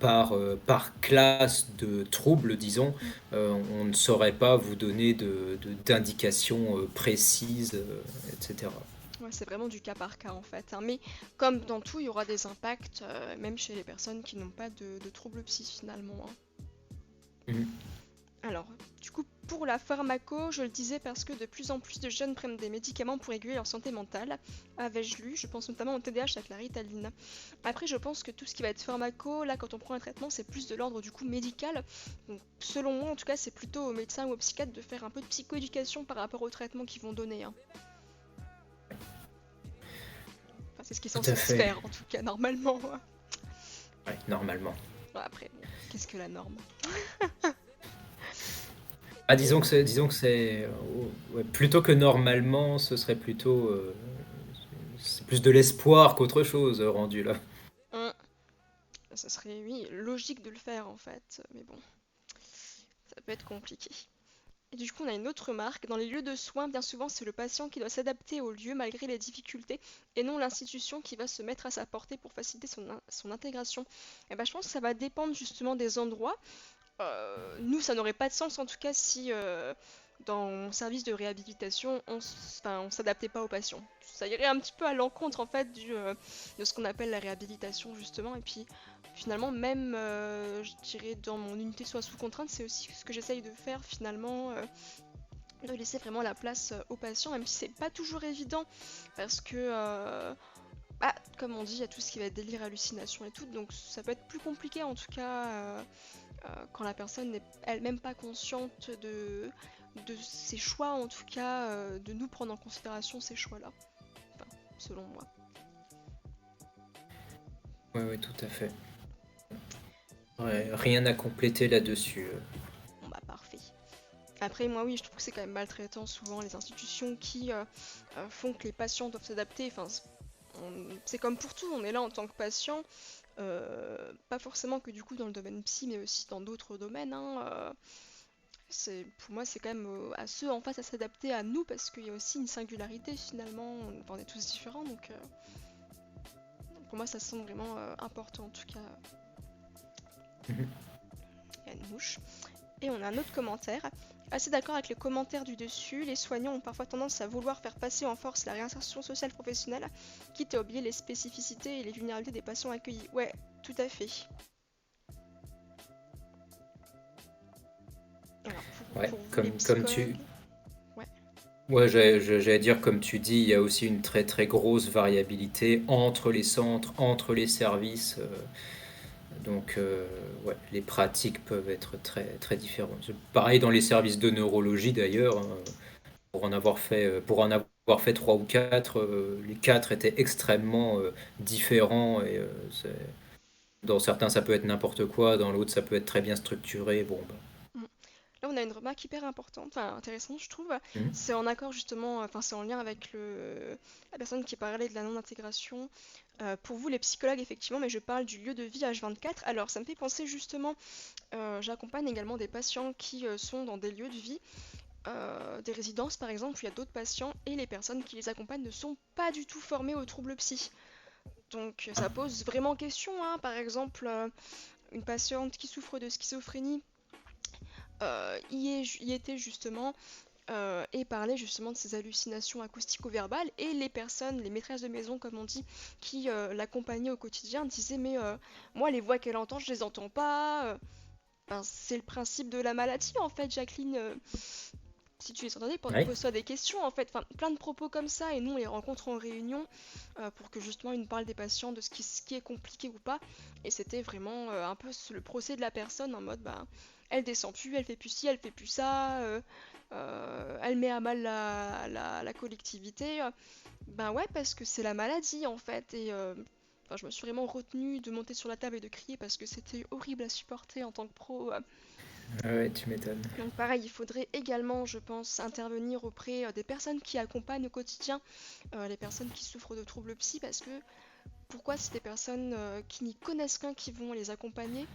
par classe de troubles, disons. Mm. On ne saurait pas vous donner d'indications précises, etc. Ouais, c'est vraiment du cas par cas en fait, hein. Mais comme dans tout, il y aura des impacts, même chez les personnes qui n'ont pas de troubles psy finalement, hein. Mhm. Alors, du coup, pour la pharmaco, je le disais parce que de plus en plus de jeunes prennent des médicaments pour réguler leur santé mentale. Avais-je lu? Je pense notamment au TDAH avec la Ritaline. Après, je pense que tout ce qui va être pharmaco, là, quand on prend un traitement, c'est plus de l'ordre du coup médical. Donc, selon moi, en tout cas, c'est plutôt aux médecins ou aux psychiatres de faire un peu de psychoéducation par rapport aux traitements qu'ils vont donner, hein. Enfin, c'est ce qui est Tout censé à se fait. faire, en tout cas, normalement, hein. Ouais, normalement. Bon, après, bon, qu'est-ce que la norme? Ah, Et disons que c'est ouais, plutôt que normalement, ce serait plutôt c'est plus de l'espoir qu'autre chose rendu là. hum, ça serait, oui, logique de le faire en fait, mais bon, ça peut être compliqué. Et du coup, on a une autre remarque. Dans les lieux de soins, bien souvent, c'est le patient qui doit s'adapter au lieu malgré les difficultés et non l'institution qui va se mettre à sa portée pour faciliter son intégration. Et ben, je pense que ça va dépendre justement des endroits. Nous, ça n'aurait pas de sens en tout cas si dans mon service de réhabilitation, enfin, on s'adaptait pas aux patients. Ça irait un petit peu à l'encontre en fait de ce qu'on appelle la réhabilitation justement. Et puis finalement, même je dirais dans mon unité soit sous contrainte, c'est aussi ce que j'essaye de faire finalement. De laisser vraiment la place aux patients, même si c'est pas toujours évident, parce que, comme on dit, il y a tout ce qui va être délire, hallucination et tout, donc ça peut être plus compliqué en tout cas quand la personne n'est elle-même pas consciente de ses choix, en tout cas de nous prendre en considération ces choix-là, enfin, selon moi. Oui, oui, tout à fait. Ouais, rien à compléter là-dessus. Bon bah parfait. Après, moi oui, je trouve que c'est quand même maltraitant souvent les institutions qui font que les patients doivent s'adapter. Enfin, c'est comme pour tout, on est là en tant que patient, pas forcément que du coup dans le domaine psy, mais aussi dans d'autres domaines, hein, pour moi, c'est quand même à ceux en face à s'adapter à nous parce qu'il y a aussi une singularité finalement. On est tous différents, donc pour moi, ça semble vraiment important en tout cas. Mhm. Il y a une mouche. Et on a un autre commentaire. Assez d'accord avec les commentaires du dessus, les soignants ont parfois tendance à vouloir faire passer en force la réinsertion sociale professionnelle, quitte à oublier les spécificités et les vulnérabilités des patients accueillis. Ouais, tout à fait. Alors, Ouais, pour vous, les comme tu. psychologues, ouais. Ouais, j'allais dire, comme tu dis, il y a aussi une très très grosse variabilité entre les centres, entre les services. Donc, ouais, les pratiques peuvent être très très différentes. C'est pareil dans les services de neurologie d'ailleurs, hein. Pour en avoir fait trois ou quatre, les quatre étaient extrêmement différents et dans certains ça peut être n'importe quoi, dans l'autre ça peut être très bien structuré. Bon, bah. Mm. Là, on a une remarque hyper importante, enfin intéressante, je trouve. Mhm. C'est en accord justement, enfin c'est en lien avec la personne qui parlait de la non-intégration. Pour vous, les psychologues, effectivement, mais je parle du lieu de vie H24. Alors, ça me fait penser justement, j'accompagne également des patients qui sont dans des lieux de vie, des résidences par exemple, où il y a d'autres patients et les personnes qui les accompagnent ne sont pas du tout formées aux troubles psy. Donc, ça pose vraiment question, hein. Par exemple, une patiente qui souffre de schizophrénie y était justement et parlait justement de ces hallucinations acoustico-verbales et les personnes, les maîtresses de maison comme on dit, qui l'accompagnaient au quotidien disaient mais moi les voix qu'elle entend je les entends pas. Ben, c'est le principe de la maladie en fait Jacqueline. Si tu les entendais, Ouais. pose-toi des questions en fait, enfin, plein de propos comme ça et nous on les rencontre en réunion pour que justement ils nous parlent des patients, de ce qui est compliqué ou pas et c'était vraiment un peu le procès de la personne en mode bah elle descend plus, elle fait plus ci, elle fait plus ça, elle met à mal la collectivité. Ben ouais parce que c'est la maladie en fait et enfin, je me suis vraiment retenue de monter sur la table et de crier parce que c'était horrible à supporter en tant que pro. Ouais, tu m'étonnes. Donc pareil, il faudrait également, je pense, intervenir auprès des personnes qui accompagnent au quotidien les personnes qui souffrent de troubles psy, parce que pourquoi c'est des personnes qui n'y connaissent qu'un qui vont les accompagner?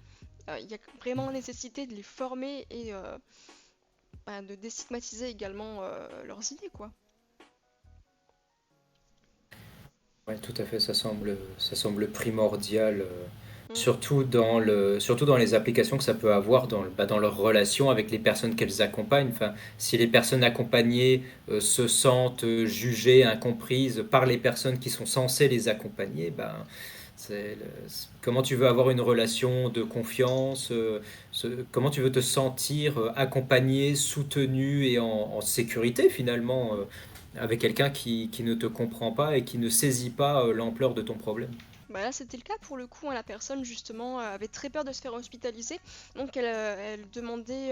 Il y a vraiment nécessité de les former et bah, de déstigmatiser également leurs idées, quoi. Ouais, tout à fait, ça semble primordial, Mm. surtout dans les applications que ça peut avoir dans leurs relations avec les personnes qu'elles accompagnent. Enfin, si les personnes accompagnées se sentent jugées, incomprises par les personnes qui sont censées les accompagner, ben, comment tu veux avoir une relation de confiance, comment tu veux te sentir accompagné, soutenu et en sécurité finalement avec quelqu'un qui ne te comprend pas et qui ne saisit pas l'ampleur de ton problème. Bah là, c'était le cas pour le coup, hein. La personne justement avait très peur de se faire hospitaliser, donc elle demandait,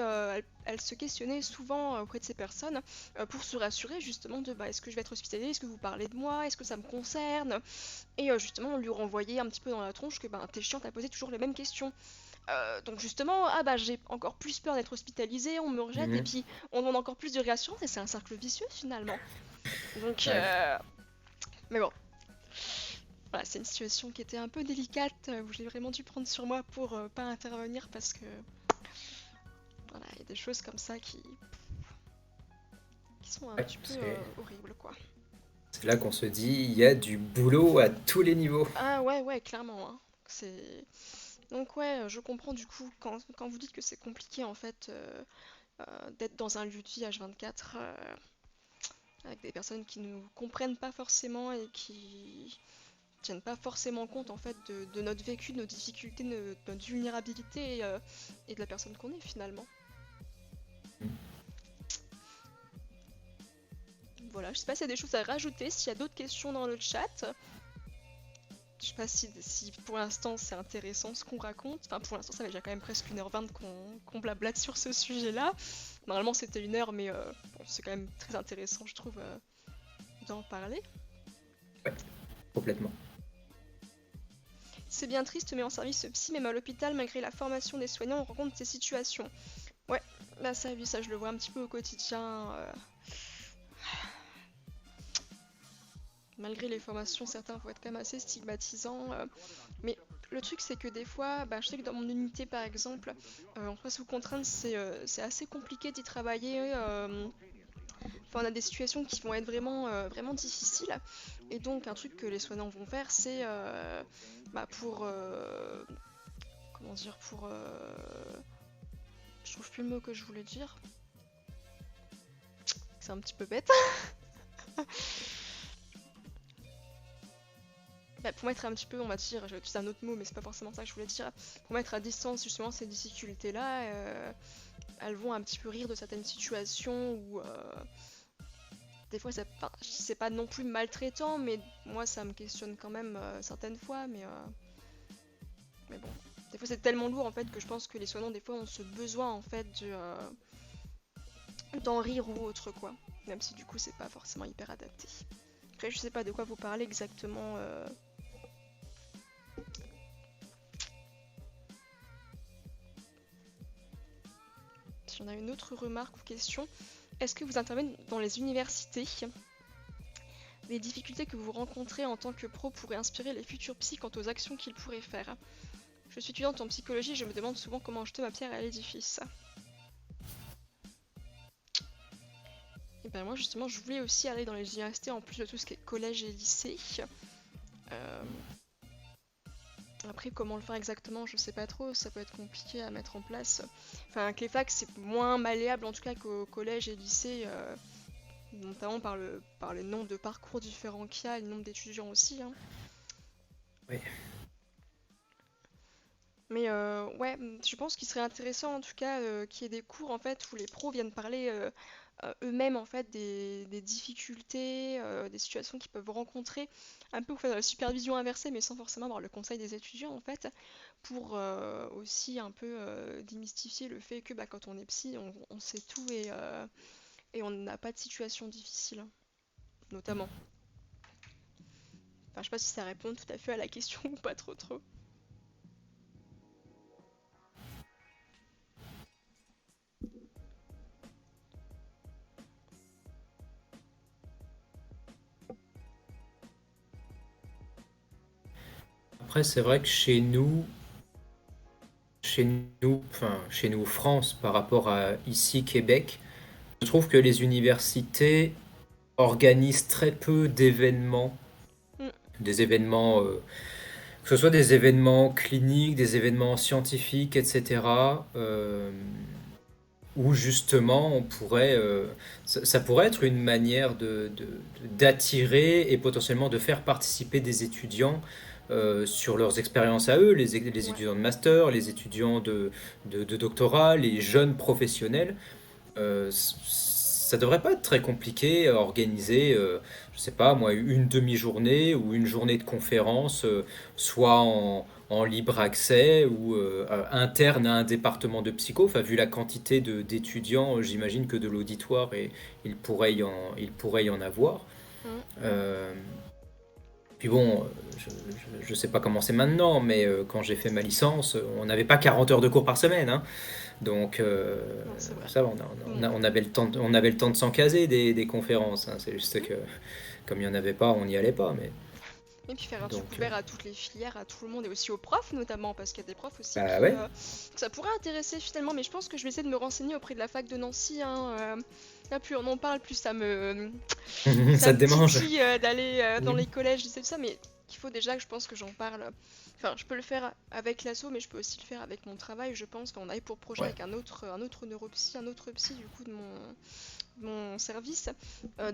elle se questionnait souvent auprès de ces personnes pour se rassurer justement de bah, est-ce que je vais être hospitalisée, est-ce que vous parlez de moi, est-ce que ça me concerne, et justement on lui renvoyait un petit peu dans la tronche que bah, t'es chiant, t'as posé toujours les mêmes questions. Donc justement, ah bah j'ai encore plus peur d'être hospitalisée, on me rejette et Mhm. puis on demande encore plus de réassurance et c'est un cercle vicieux finalement. Donc, Ouais, mais bon, voilà, c'est une situation qui était un peu délicate où j'ai vraiment dû prendre sur moi pour pas intervenir parce que voilà, il y a des choses comme ça qui sont un ouais, petit peu horribles quoi. c'est là qu'on se dit, il y a du boulot à tous les niveaux. Ah ouais, ouais, clairement, hein. Donc ouais, je comprends du coup quand vous dites que c'est compliqué en fait d'être dans un lieu de vie H24 avec des personnes qui ne comprennent pas forcément et qui tiennent pas forcément compte en fait de notre vécu, de nos difficultés, de notre vulnérabilité et de la personne qu'on est finalement. Voilà, je sais pas s'il y a des choses à rajouter, s'il y a d'autres questions dans le chat. Je sais pas si pour l'instant c'est intéressant ce qu'on raconte. Enfin, pour l'instant, ça fait déjà quand même presque 1h20 qu'on blablate sur ce sujet-là. Normalement, c'était 1 heure, mais bon, c'est quand même très intéressant, je trouve, d'en parler. Ouais, complètement. C'est bien triste, mais en service psy, même à l'hôpital, malgré la formation des soignants, on rencontre ces situations. Ouais, bah ça, oui, ça, je le vois un petit peu au quotidien. Malgré les formations, certains vont être quand même assez stigmatisants. Mais le truc, c'est que des fois, bah, je sais que dans mon unité, par exemple, en face sous contrainte, c'est assez compliqué d'y travailler. Enfin, on a des situations qui vont être vraiment difficiles. Et donc, un truc que les soignants vont faire, c'est bah, pour. Comment dire Pour. Je trouve plus le mot que je voulais dire. C'est un petit peu bête. Bah, pour mettre un petit peu, on va dire, j'ai utilisé un autre mot, mais c'est pas forcément ça que je voulais dire. Pour mettre à distance justement ces difficultés-là, elles vont un petit peu rire de certaines situations où des fois c'est pas non plus maltraitant, mais moi ça me questionne quand même certaines fois, mais bon. Des fois c'est tellement lourd en fait que je pense que les soignants des fois ont ce besoin en fait d'en rire ou autre quoi. Même si du coup c'est pas forcément hyper adapté. Après je sais pas de quoi vous parlez exactement. Si on a une autre remarque ou question, est-ce que vous intervenez dans les universités? Les difficultés que vous rencontrez en tant que pro pourraient inspirer les futurs psys quant aux actions qu'ils pourraient faire. Je suis étudiante en psychologie et je me demande souvent comment jeter ma pierre à l'édifice. Et ben moi justement je voulais aussi aller dans les universités en plus de tout ce qui est collège et lycée. Euh, Après comment le faire exactement je sais pas trop, ça peut être compliqué à mettre en place. Enfin avec les facs c'est moins malléable en tout cas qu'au collège et lycée, notamment par le nombre de parcours différents qu'il y a et le nombre d'étudiants aussi, hein. Oui. Mais ouais, je pense qu'il serait intéressant en tout cas qu'il y ait des cours en fait où les pros viennent parler eux-mêmes en fait des difficultés, des situations qu'ils peuvent rencontrer, un peu pour faire de la supervision inversée mais sans forcément avoir le conseil des étudiants en fait, pour aussi un peu démystifier le fait que bah, quand on est psy, on sait tout et on n'a pas de situation difficile, notamment. Enfin, je sais pas si ça répond tout à fait à la question ou pas trop trop. Après, c'est vrai que chez nous, France, par rapport à ici, Québec, je trouve que les universités organisent très peu d'événements Mm. des événements, que ce soit des événements cliniques, des événements scientifiques, etc. Où justement ça pourrait être une manière d'attirer et potentiellement de faire participer des étudiants sur leurs expériences à eux, les Ouais. étudiants de master, les étudiants de doctorat, les jeunes professionnels. Ça devrait pas être très compliqué à organiser, je sais pas moi, une demi-journée ou une journée de conférence, soit en libre accès ou interne à un département de psycho. Enfin, vu la quantité d'étudiants, j'imagine que de l'auditoire, et il pourrait y en avoir. Mm. Euh, Puis bon, je sais pas comment c'est maintenant, mais quand j'ai fait ma licence, on n'avait pas 40 heures de cours par semaine, hein. Donc Non, c'est vrai. ça va, Mm. on avait le temps, on avait le temps de s'en caser des conférences, hein. C'est juste que comme il n'y en avait pas, on n'y allait pas. Mais Et puis faire un truc donc ouvert à toutes les filières, à tout le monde et aussi aux profs notamment, parce qu'il y a des profs aussi bah qui ouais, que ça pourrait intéresser finalement, mais je pense que je vais essayer de me renseigner auprès de la fac de Nancy, hein, là, plus on en parle, plus ça ça me te démange. titille d'aller dans les collèges, c'est tout ça, mais il faut déjà que je pense que j'en parle. Enfin, je peux le faire avec l'asso, mais je peux aussi le faire avec mon travail. Je pense qu'on avait pour projet Ouais, avec un autre neuropsy, un autre psy du coup de mon service,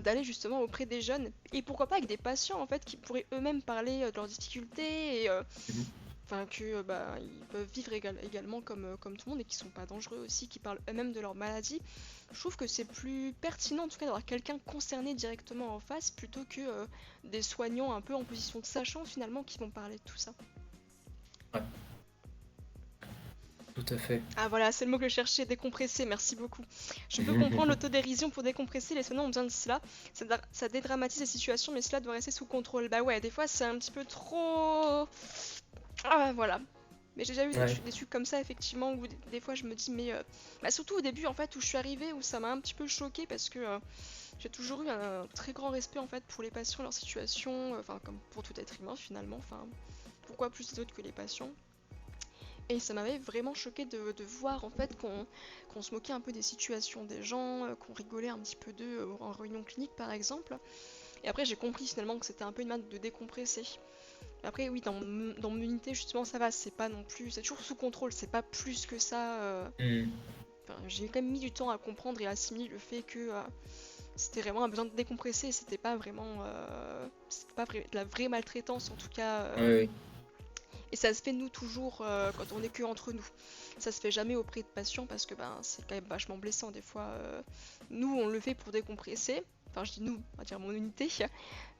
d'aller justement auprès des jeunes et pourquoi pas avec des patients en fait qui pourraient eux-mêmes parler de leurs difficultés et mhm, enfin que bah, ils peuvent vivre également comme tout le monde et qui sont pas dangereux aussi, qui parlent eux-mêmes de leur maladie. Je trouve que c'est plus pertinent en tout cas d'avoir quelqu'un concerné directement en face plutôt que des soignants un peu en position de sachant finalement qui vont parler de tout ça. ouais, tout à fait. Ah voilà, c'est le mot que je cherchais, décompresser, merci beaucoup. Je peux comprendre l'autodérision pour décompresser, les soignants ont besoin de cela. Ça dédramatise la situation, mais cela doit rester sous contrôle. Bah ouais, des fois c'est un petit peu trop... Ah voilà. Mais j'ai déjà eu Ouais. des trucs comme ça, effectivement, où des fois je me dis, mais... Bah surtout au début, en fait, où je suis arrivée, où ça m'a un petit peu choquée parce que j'ai toujours eu un très grand respect, en fait, pour les patients, leur situation, enfin, comme pour tout être humain, finalement, enfin... Pourquoi plus les autres que les patients? Et ça m'avait vraiment choqué de voir en fait qu'on se moquait un peu des situations des gens, qu'on rigolait un petit peu d'eux en réunion clinique par exemple. Et après j'ai compris finalement que c'était un peu une manière de décompresser. Après oui, dans mon unité justement ça va, c'est pas non plus, c'est toujours sous contrôle, c'est pas plus que ça. Mm. Enfin, j'ai quand même mis du temps à comprendre et à assimiler le fait que c'était vraiment un besoin de décompresser, c'était pas de la vraie maltraitance en tout cas. Ouais, ouais. Et ça se fait nous toujours quand on est que entre nous. Ça se fait jamais auprès de patients parce que ben c'est quand même vachement blessant des fois. Nous on le fait pour décompresser. Enfin je dis nous, on va dire mon unité.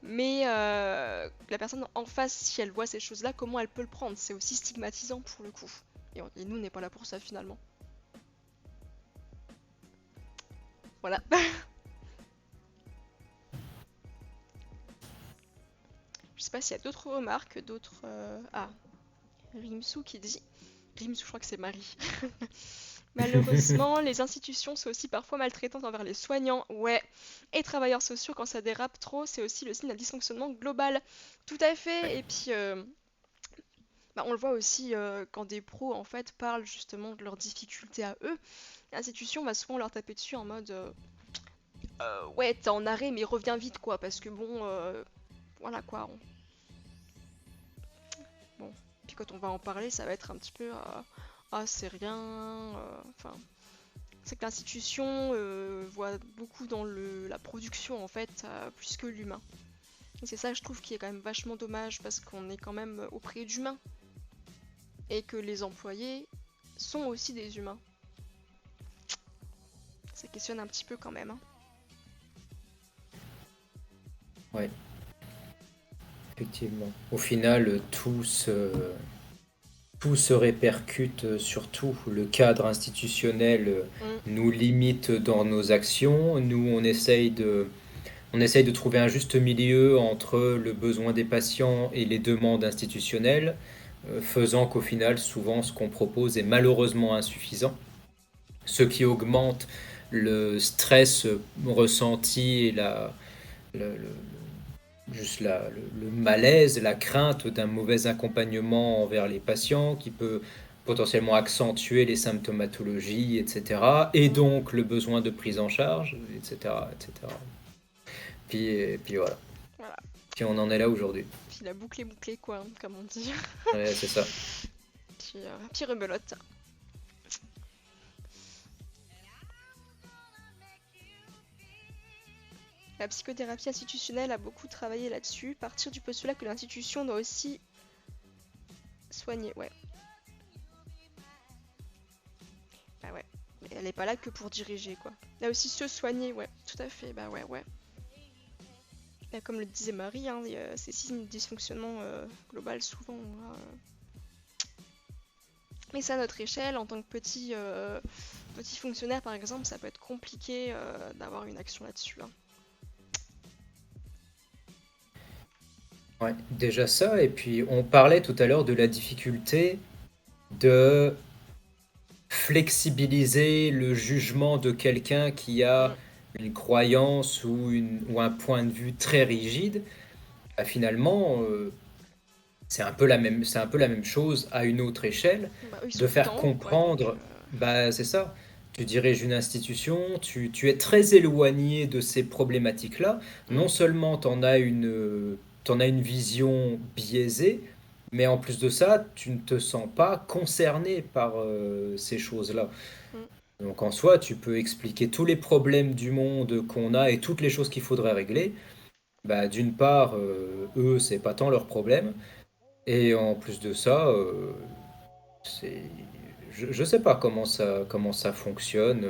Mais la personne en face, si elle voit ces choses-là, comment elle peut le prendre? C'est aussi stigmatisant pour le coup. Et nous on n'est pas là pour ça finalement. Voilà. Je sais pas s'il y a d'autres remarques, d'autres... Ah, Rimsou qui dit... Rimsou, je crois que c'est Marie. Malheureusement, les institutions sont aussi parfois maltraitantes envers les soignants, ouais, et travailleurs sociaux quand ça dérape trop, c'est aussi le signe d'un dysfonctionnement global. Tout à fait, Ouais. et puis bah, on le voit aussi quand des pros en fait parlent justement de leurs difficultés à eux, l'institution va souvent leur taper dessus en mode ouais, t'es en arrêt mais reviens vite quoi, parce que bon, voilà quoi, bon. Puis quand on va en parler, ça va être un petit peu ah c'est rien, enfin c'est que l'institution voit beaucoup dans la production en fait, plus que l'humain. Et c'est ça, je trouve, qui est quand même vachement dommage parce qu'on est quand même auprès d'humains et que les employés sont aussi des humains. Ça questionne un petit peu quand même, hein. Ouais, effectivement. Au final, tout se répercute sur tout. Le cadre institutionnel Mm, nous limite dans nos actions. Nous, on essaye de trouver un juste milieu entre le besoin des patients et les demandes institutionnelles, faisant qu'au final, souvent, ce qu'on propose est malheureusement insuffisant, ce qui augmente le stress ressenti et le malaise, la crainte d'un mauvais accompagnement envers les patients qui peut potentiellement accentuer les symptomatologies, etc. Et mm. donc le besoin de prise en charge, etc. etc. Puis voilà. Voilà. Puis on en est là aujourd'hui. Puis la boucle est bouclée, quoi, hein, comme on dit. Ouais, c'est ça. Puis rebelote. La psychothérapie institutionnelle a beaucoup travaillé là-dessus, partir du postulat que l'institution doit aussi soigner, ouais. Bah ouais, mais elle est pas là que pour diriger, quoi. Là aussi se soigner, ouais, tout à fait, bah ouais, ouais. Bah, comme le disait Marie, hein, ces signes de dysfonctionnement global souvent. Hein. Mais ça, à notre échelle, en tant que petit fonctionnaire par exemple, ça peut être compliqué d'avoir une action là-dessus. Hein. Ouais, déjà ça, et puis on parlait tout à l'heure de la difficulté de flexibiliser le jugement de quelqu'un qui Mm, a une croyance ou un point de vue très rigide. Bah, finalement, c'est un peu la même chose à une autre échelle, bah, eux, ils de sont tout faire en haut, quoi, donc... comprendre, bah c'est ça, tu diriges une institution, tu es très éloigné de ces problématiques-là, mm, non seulement t'en as une vision biaisée, mais en plus de ça, tu ne te sens pas concerné par ces choses-là. mm. Donc en soi, tu peux expliquer tous les problèmes du monde qu'on a et toutes les choses qu'il faudrait régler. Bah, d'une part, eux, c'est pas tant leur problème. Et en plus de ça, c'est, je sais pas comment ça fonctionne.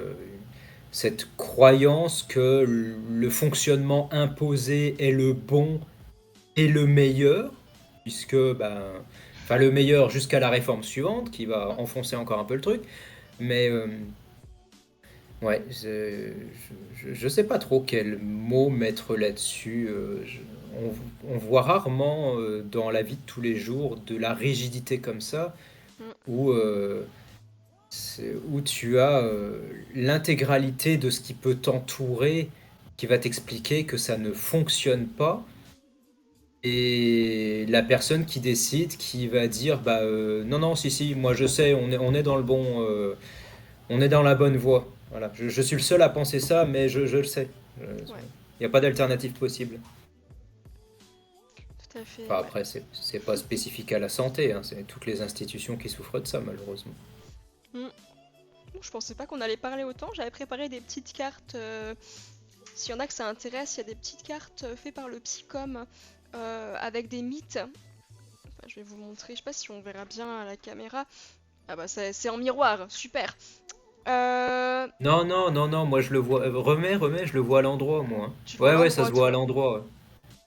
Cette croyance que le fonctionnement imposé est le bon et le meilleur, puisque, ben, enfin le meilleur jusqu'à la réforme suivante, qui va Mm. enfoncer encore un peu le truc. Mais ouais, je sais pas trop quel mot mettre là-dessus. On voit rarement dans la vie de tous les jours de la rigidité comme ça, Mm. où, où tu as l'intégralité de ce qui peut t'entourer, qui va t'expliquer que ça ne fonctionne pas, et la personne qui décide, qui va dire, bah non, non, si, si, moi je sais, on est dans le bon, on est dans la bonne voie. Voilà. Je suis le seul à penser ça, mais je le sais. Ouais, Il n'y a pas d'alternative possible. tout à fait, Enfin, ouais. après, c'est pas spécifique à la santé, hein, c'est toutes les institutions qui souffrent de ça, malheureusement. Mm. Bon, je pensais pas qu'on allait parler autant. J'avais préparé des petites cartes. S'il y en a que ça intéresse, il y a des petites cartes faites par le Psycom avec des mythes. Enfin, je vais vous montrer. Je sais pas si on verra bien à la caméra. Ah bah c'est en miroir, super. Euh, Non, non, non, non, moi je le vois. Remets, je le vois à l'endroit, moi. Hein. Tu le vois à Ouais, ouais, ça l'endroit, se voit à toi. l'endroit.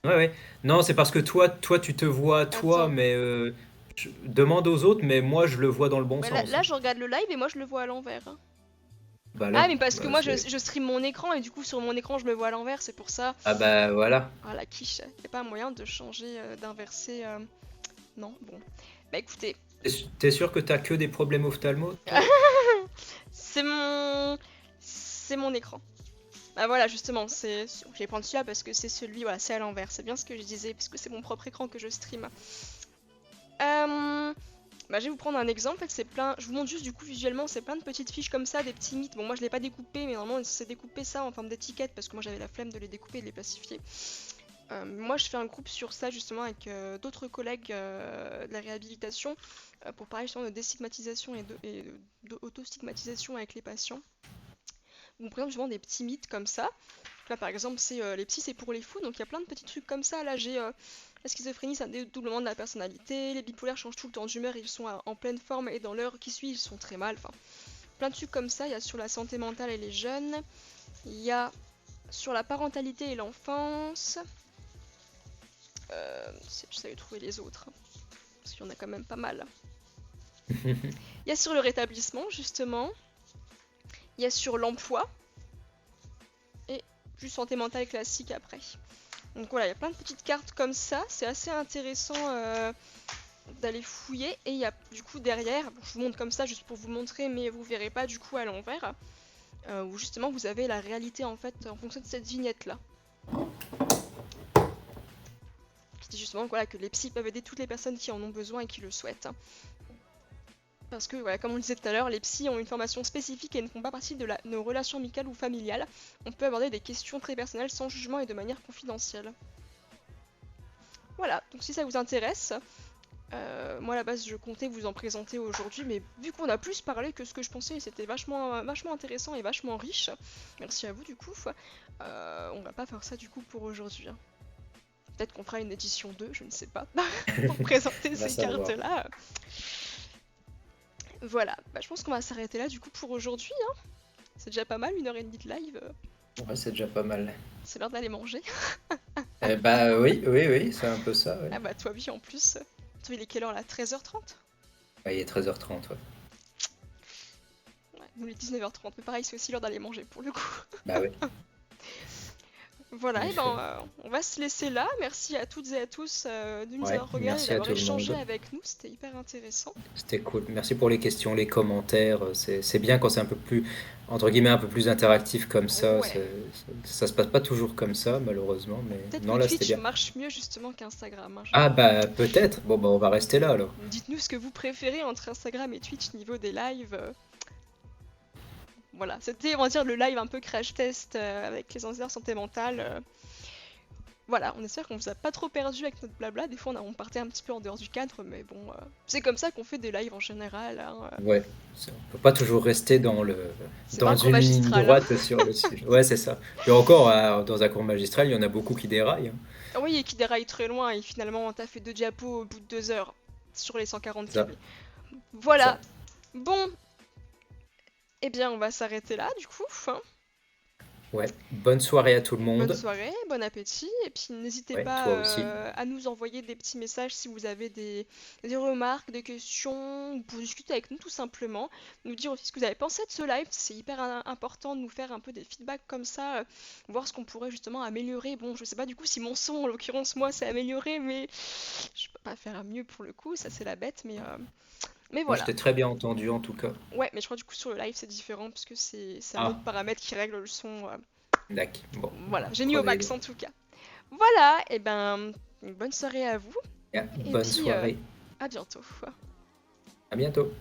Ouais, ouais. Ouais. Non, c'est parce que toi, tu te vois, toi, Attends. mais demande aux autres, mais moi, je le vois dans le bon Bah là, sens. là, Hein. je regarde le live et moi je le vois à l'envers. Bah Ah, là, mais parce que bah, moi je stream mon écran et du coup sur mon écran je me vois à l'envers, c'est pour ça. Ah bah voilà. Ah la quiche, y a pas moyen de changer, d'inverser. Non, bon. Bah écoutez, T'es sûr que t'as que des problèmes ophtalmo, toi? c'est mon. C'est mon écran. Bah voilà, justement, je vais prendre celui-là parce que c'est celui, voilà, c'est à l'envers. C'est bien ce que je disais, parce que c'est mon propre écran que je stream. Euh, Bah, je vais vous prendre un exemple. En fait, c'est plein. Je vous montre juste du coup visuellement, c'est plein de petites fiches comme ça, des petits mythes. Bon, moi je l'ai pas découpé, mais normalement c'est découpé ça en forme d'étiquette parce que moi j'avais la flemme de les découper et de les plastifier. Moi je fais un groupe sur ça justement avec d'autres collègues de la réhabilitation pour parler justement de déstigmatisation d'auto-stigmatisation avec les patients. On vous présente justement des petits mythes comme ça. Là par exemple, c'est les psys c'est pour les fous, donc il y a plein de petits trucs comme ça. Là j'ai la schizophrénie, c'est un dédoublement de la personnalité. Les bipolaires changent tout le temps d'humeur, ils sont en pleine forme et dans l'heure qui suit, ils sont très mal. Enfin, plein de trucs comme ça. Il y a sur la santé mentale et les jeunes. Il y a sur la parentalité et l'enfance. J'essaie de trouver les autres, hein, parce qu'il y en a quand même pas mal. Il y a sur le rétablissement, justement. Il y a sur l'emploi. Et juste santé mentale classique après. Donc voilà, il y a plein de petites cartes comme ça. C'est assez intéressant d'aller fouiller. Et il y a du coup derrière, bon, je vous montre comme ça juste pour vous montrer, mais vous verrez pas du coup à l'envers, où justement vous avez la réalité en fait en fonction de cette vignette là. Qui dit justement voilà, que les psys peuvent aider toutes les personnes qui en ont besoin et qui le souhaitent. Parce que, voilà, comme on le disait tout à l'heure, les psys ont une formation spécifique et ne font pas partie de nos relations amicales ou familiales. On peut aborder des questions très personnelles sans jugement et de manière confidentielle. Voilà, donc si ça vous intéresse, moi à la base je comptais vous en présenter aujourd'hui, mais vu qu'on a plus parlé que ce que je pensais, c'était vachement intéressant et vachement riche. Merci à vous du coup. On va pas faire ça du coup pour aujourd'hui, hein. Peut-être qu'on fera une édition 2, je ne sais pas, pour présenter On va ces savoir. cartes-là. Voilà, bah, je pense qu'on va s'arrêter là du coup pour aujourd'hui, hein. C'est déjà pas mal, 1h30 de live. Ouais, c'est déjà pas mal. C'est l'heure d'aller manger. Bah oui, oui, oui, c'est un peu ça, ouais. Ah bah toi oui en plus. Toi il est quelle heure là? 13h30? Bah, il est 13h30, ouais. Ouais, nous il est 19h30, mais pareil c'est aussi l'heure d'aller manger pour le coup. Bah oui, en Voilà, et effet. ben on va se laisser là. Merci à toutes et à tous de nous Ouais, avoir regardés et merci à d'avoir tout le échangé monde. avec nous, c'était hyper intéressant. C'était cool. Merci pour les questions, les commentaires. C'est bien quand c'est un peu plus, entre guillemets, un peu plus interactif comme ça. Ouais, Ça se passe pas toujours comme ça, malheureusement. Mais peut-être que non, là, c'était Twitch bien. marche mieux justement qu'Instagram, hein, Ah bah peut-être. Bon bah on va rester là alors. Dites-nous ce que vous préférez entre Instagram et Twitch niveau des lives. Voilà, c'était on va dire le live un peu crash test avec les answers santé mentale. Voilà, on espère qu'on vous a pas trop perdu avec notre blabla. Des fois on partait un petit peu en dehors du cadre, mais bon, c'est comme ça qu'on fait des lives en général, hein. Ouais. On peut pas toujours rester C'est pas dans un cours une ligne magistral, hein. droite sur le sujet. Ouais, c'est ça. Puis encore, dans un cours magistral, il y en a beaucoup qui déraillent, hein. Ah oui, et qui déraille très loin, et finalement t'as fait 2 diapos au bout de 2 heures sur les 140 C'est ça. KB. C'est Voilà, ça. bon, eh bien on va s'arrêter là du coup, hein. Ouais. Bonne soirée à tout le Bonne monde. soirée, bon appétit, et puis n'hésitez Ouais, pas toi aussi. à nous envoyer des petits messages si vous avez des remarques, des questions, ou pour discuter avec nous tout simplement. Nous dire aussi ce que vous avez pensé de ce live, c'est hyper important de nous faire un peu des feedbacks comme ça, voir ce qu'on pourrait justement améliorer. Bon, je sais pas du coup si mon son, en l'occurrence moi, c'est amélioré, mais je peux pas faire mieux pour le coup, ça c'est la bête, mais Moi, je voilà. t'ai très bien entendu en tout cas. Ouais, mais je crois du coup sur le live c'est différent, parce que c'est un autre Ah, paramètre qui règle le son. d'accord. Bon, Voilà, on j'ai mis au croise les max doigts. en tout cas. Voilà, et ben, une bonne soirée à vous, Bien, et bonne puis soirée. à bientôt. À bientôt.